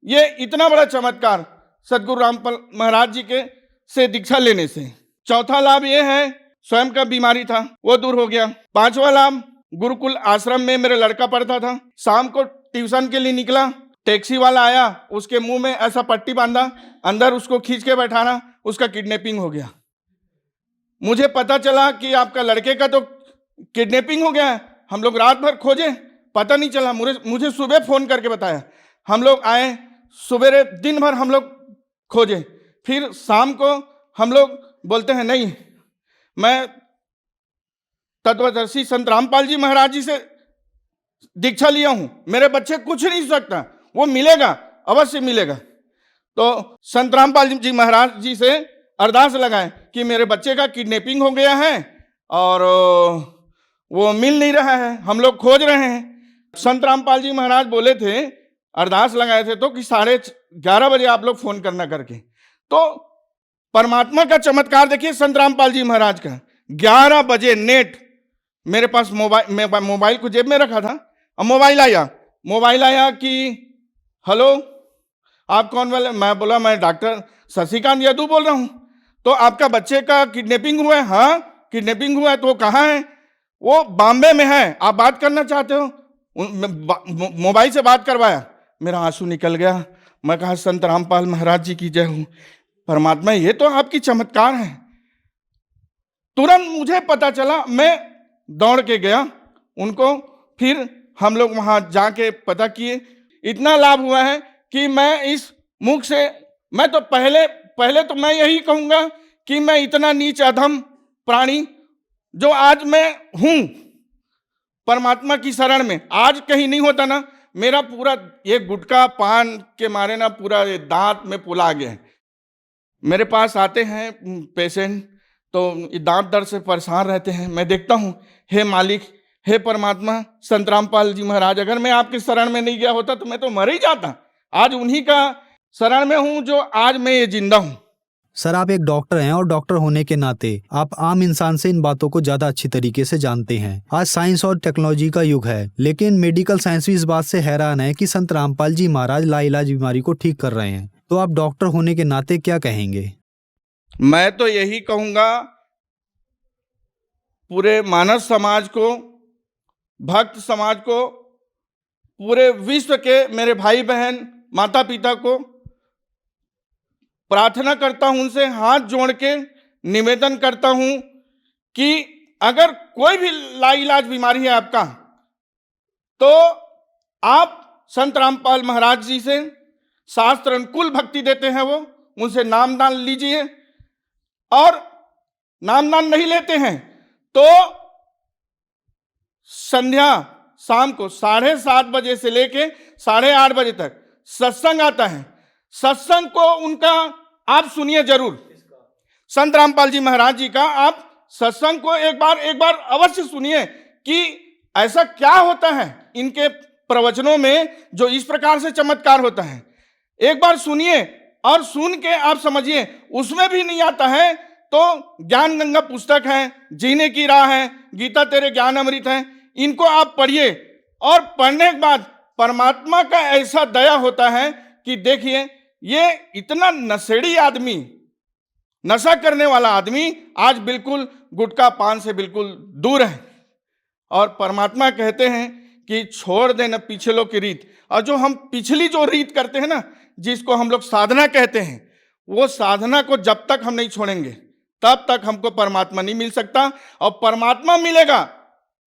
ये इतना बड़ा चमत्कार सदगुरु रामपाल महाराज जी के से दीक्षा लेने से। चौथा लाभ ये है, स्वयं का बीमारी था वो दूर हो गया। पांचवा लाभ, गुरुकुल आश्रम में मेरा लड़का पढ़ता था, शाम को ट्यूशन के लिए निकला, टैक्सी वाला आया, उसके मुंह में ऐसा पट्टी बांधा, अंदर उसको खींच के बैठाना, उसका किडनैपिंग हो गया। मुझे पता चला कि आपका लड़के का तो किडनैपिंग हो गया है। हम लोग रात भर खोजे, पता नहीं चला। मुझे सुबह फोन करके बताया। हम लोग आए, सुबह दिन भर हम लोग खोजे, फिर शाम को हम लोग बोलते हैं नहीं, मैं तत्वदर्शी संत रामपाल जी महाराज जी से दीक्षा लिया हूं, मेरे बच्चे कुछ नहीं सकता, वो मिलेगा, अवश्य मिलेगा। तो संत रामपाल जी महाराज जी से अरदास लगाएं कि मेरे बच्चे का किडनैपिंग हो गया है और वो मिल नहीं रहा है, हम लोग खोज रहे हैं। संत रामपाल जी महाराज बोले थे, अरदास लगाए थे तो कि 11:30 बजे आप लोग फोन करना करके। तो परमात्मा का चमत्कार देखिए संत रामपाल जी महाराज का। 11 बजे नेट, मेरे पास मोबाइल को जेब में रखा था, अब मोबाइल आया कि हेलो आप कौन बोले? मैं बोला मैं डॉक्टर शशिकांत यादव बोल रहा हूं। तो आपका बच्चे का किडनैपिंग हुआ है? हाँ किडनैपिंग हुआ है। तो वो कहाँ है? वो बॉम्बे में है, आप बात करना चाहते हो? मोबाइल से बात करवाया, मेरा आंसू निकल गया। मैं कहा संत रामपाल महाराज जी की जय हो, परमात्मा ये तो आपकी चमत्कार है। तुरंत मुझे पता चला, मैं दौड़ के गया उनको, फिर हम लोग वहां जाके पता किए। इतना लाभ हुआ है कि मैं इस मुख से, मैं तो पहले तो मैं यही कहूंगा कि मैं इतना नीच अधम प्राणी जो आज मैं हूं परमात्मा की शरण में, आज कहीं नहीं होता ना, मेरा पूरा ये गुटखा पान के मारे ना पूरा ये दांत में पुला गया है। मेरे पास आते हैं पेशेंट तो दांत दर्द से परेशान रहते हैं। मैं देखता हूँ, हे मालिक, हे परमात्मा, संत रामपाल जी महाराज, अगर मैं आपके शरण में नहीं गया होता तो मैं तो मर ही जाता। आज उन्हीं का शरण में हूँ जो आज मैं ये जिंदा हूँ। सर, आप एक डॉक्टर हैं और डॉक्टर होने के नाते आप आम इंसान से इन बातों को ज्यादा अच्छी तरीके से जानते हैं। आज साइंस और टेक्नोलॉजी का युग है, लेकिन मेडिकल साइंस भी इस बात से हैरान है कि संत रामपाल जी महाराज लाइलाज बीमारी को ठीक कर रहे हैं। तो आप डॉक्टर होने के नाते क्या कहेंगे? मैं तो यही कहूंगा, पूरे मानव समाज को, भक्त समाज को, पूरे विश्व के मेरे भाई बहन, माता पिता को प्रार्थना करता हूं, उनसे हाथ जोड़ के निवेदन करता हूं कि अगर कोई भी लाइलाज बीमारी है आपका, तो आप संत रामपाल महाराज जी से शास्त्र अनुकूल भक्ति देते हैं, वो उनसे नामदान लीजिए। और नामदान नहीं लेते हैं तो संध्या शाम को 7:30 बजे से लेके 8:30 बजे तक सत्संग आता है। सत्संग को उनका आप सुनिए जरूर, संत रामपाल जी महाराज जी का आप सत्संग को एक बार अवश्य सुनिए कि ऐसा क्या होता है इनके प्रवचनों में जो इस प्रकार से चमत्कार होता है। एक बार सुनिए और सुन के आप समझिए। उसमें भी नहीं आता है तो ज्ञान गंगा पुस्तक है, जीने की राह है, गीता तेरे ज्ञान अमृत है, इनको आप पढ़िए। और पढ़ने के बाद परमात्मा का ऐसा दया होता है कि देखिए, ये इतना नशेड़ी आदमी, नशा करने वाला आदमी आज बिल्कुल गुटखा पान से बिल्कुल दूर है। और परमात्मा कहते हैं कि छोड़ देना पिछलों की रीत। और जो हम पिछली जो रीत करते हैं ना, जिसको हम लोग साधना कहते हैं, वो साधना को जब तक हम नहीं छोड़ेंगे तब तक हमको परमात्मा नहीं मिल सकता। और परमात्मा मिलेगा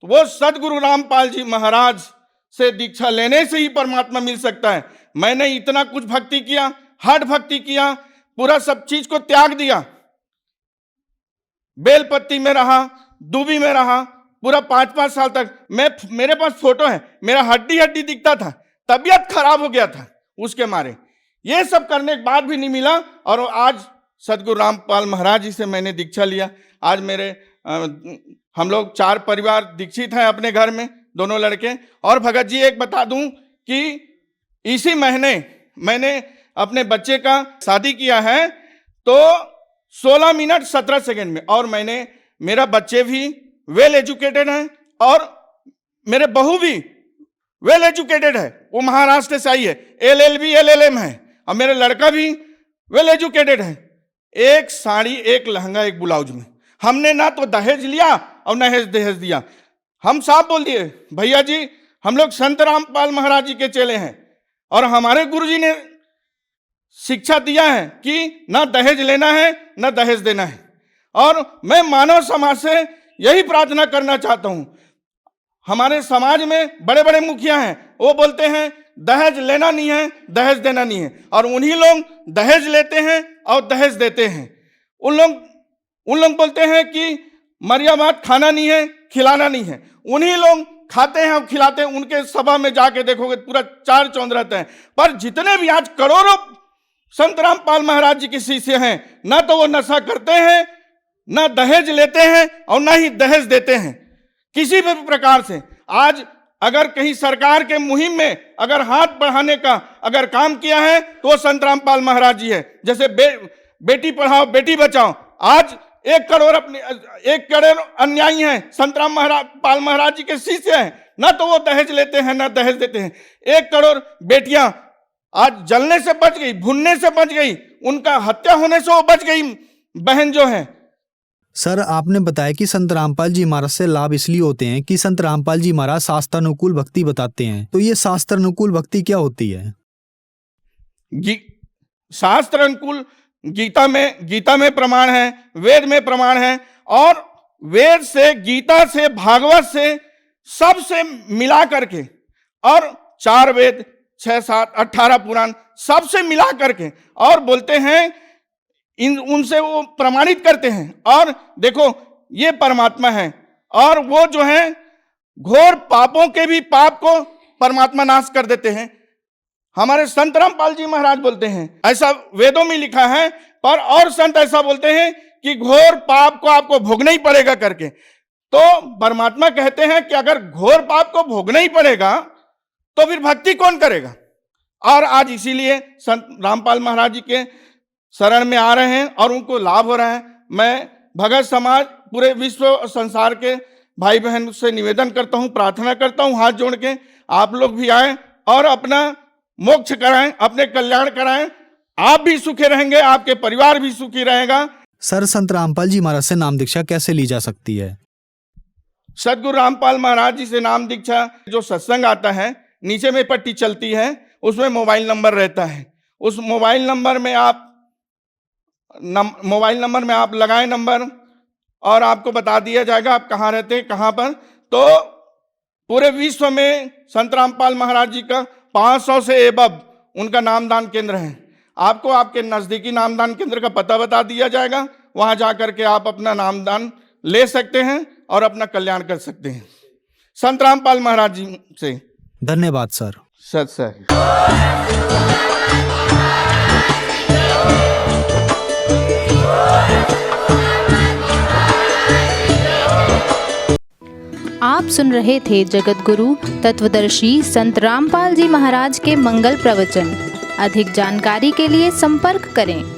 तो वो सदगुरु रामपाल जी महाराज से दीक्षा लेने से ही परमात्मा मिल सकता है। मैंने इतना कुछ भक्ति किया, हठ भक्ति किया, पूरा सब चीज को त्याग दिया, बेलपत्ती में रहा, दूबी में रहा, पूरा 5-5 साल तक। मेरे पास फोटो है, मेरा हड्डी हड्डी दिखता था, तबीयत खराब हो गया था उसके मारे। ये सब करने के बाद भी नहीं मिला, और आज सदगुरु रामपाल महाराज जी से मैंने दीक्षा लिया। आज हम लोग 4 परिवार दीक्षित हैं अपने घर में, दोनों लड़के। और भगत जी एक बता दूं कि इसी महीने मैंने अपने बच्चे का शादी किया है, तो 16 मिनट 17 सेकंड में, और मेरा बच्चे भी वेल एजुकेटेड हैं और मेरे बहू भी वेल एजुकेटेड है, वो महाराष्ट्र से आई है, LLB LLM है, और मेरा लड़का भी वेल एजुकेटेड है। एक साड़ी, एक लहंगा, एक ब्लाउज में हमने ना तो दहेज लिया और ना दहेज दिया। हम साफ बोल दिए, भैया जी हम लोग संत रामपाल महाराज जी के चेले हैं, और हमारे गुरुजी ने शिक्षा दिया है कि ना दहेज लेना है ना दहेज देना है। और मैं मानव समाज से यही प्रार्थना करना चाहता हूं। हमारे समाज में बड़े बड़े मुखिया हैं, वो बोलते हैं दहेज लेना नहीं है, दहेज देना नहीं है, और उन्हीं लोग दहेज लेते हैं और दहेज देते हैं। उन लोग बोलते हैं कि मरिया बात खाना नहीं है, खिलाना नहीं है, उन्हीं लोग खाते हैं और खिलाते हैं। उनके सभा में जाके देखोगे पूरा चार चौंध रहते हैं। पर जितने भी आज करोड़ों संत रामपाल महाराज जी के शिष्य हैं, ना तो वो नशा करते हैं, ना दहेज लेते हैं, और ना ही दहेज देते हैं किसी भी प्रकार से। आज अगर कहीं सरकार के मुहिम में अगर हाथ बढ़ाने का अगर काम किया है तो वो संत रामपाल महाराज जी है। जैसे बेटी पढ़ाओ बेटी बचाओ, आज 1 करोड़ अन्यायी हैं, संत रामपाल महाराज जी के शिष्य हैं, ना तो वो दहेज लेते हैं ना दहेज देते हैं। 1 करोड़ बेटियां आज जलने से बच गई, भुनने से बच गई, उनका हत्या होने से वो बच गई बहन जो है। सर, आपने बताया कि संत रामपाल जी महाराज से लाभ इसलिए होते हैं कि संत रामपाल जी महाराज शास्त्रानुकूल भक्ति बताते हैं। तो ये शास्त्रानुकूल भक्ति क्या होती है? शास्त्र अनुकूल गीता में प्रमाण है, वेद में प्रमाण है, और वेद से, गीता से, भागवत से, सबसे मिला करके, और 4 वेद, 6, 7, 18 पुराण सबसे मिला करके और बोलते हैं, उनसे वो प्रमाणित करते हैं। और देखो ये परमात्मा है, और वो जो है घोर पापों के भी पाप को परमात्मा नाश कर देते हैं। हमारे संत रामपाल जी महाराज बोलते हैं, ऐसा वेदों में लिखा है, पर और संत ऐसा बोलते हैं कि घोर पाप को आपको भोगना ही पड़ेगा करके। तो परमात्मा कहते हैं कि अगर घोर पाप को भोगना ही पड़ेगा तो फिर भक्ति कौन करेगा। और आज इसीलिए संत रामपाल महाराज जी के शरण में आ रहे हैं और उनको लाभ हो रहा है। मैं भगत समाज, पूरे विश्व और संसार के भाई बहन से निवेदन करता हूं, प्रार्थना करता हूं हाथ जोड़ के, आप लोग भी आए और अपना मोक्ष कराएं, अपने कल्याण कराएं। आप भी सुखी रहेंगे, आपके परिवार भी सुखी रहेगा। सर, संत रामपाल जी महाराज से नाम दीक्षा कैसे ली जा सकती है? सदगुरु रामपाल महाराज जी से नाम दीक्षा, जो सत्संग आता है नीचे में पट्टी चलती है, उसमें मोबाइल नंबर रहता है। उस मोबाइल नंबर में आप लगाएं नंबर, और आपको बता दिया जाएगा आप कहाँ रहते हैं, कहाँ पर। तो पूरे विश्व में संत रामपाल महाराज जी का 500 से एबव उनका नामदान केंद्र है। आपको आपके नज़दीकी नामदान केंद्र का पता बता दिया जाएगा, वहाँ जा करके आप अपना नामदान ले सकते हैं और अपना कल्याण कर सकते हैं संत रामपाल महाराज जी से। धन्यवाद सर। सर आप सुन रहे थे जगत गुरु तत्वदर्शी संत रामपाल जी महाराज के मंगल प्रवचन। अधिक जानकारी के लिए संपर्क करें।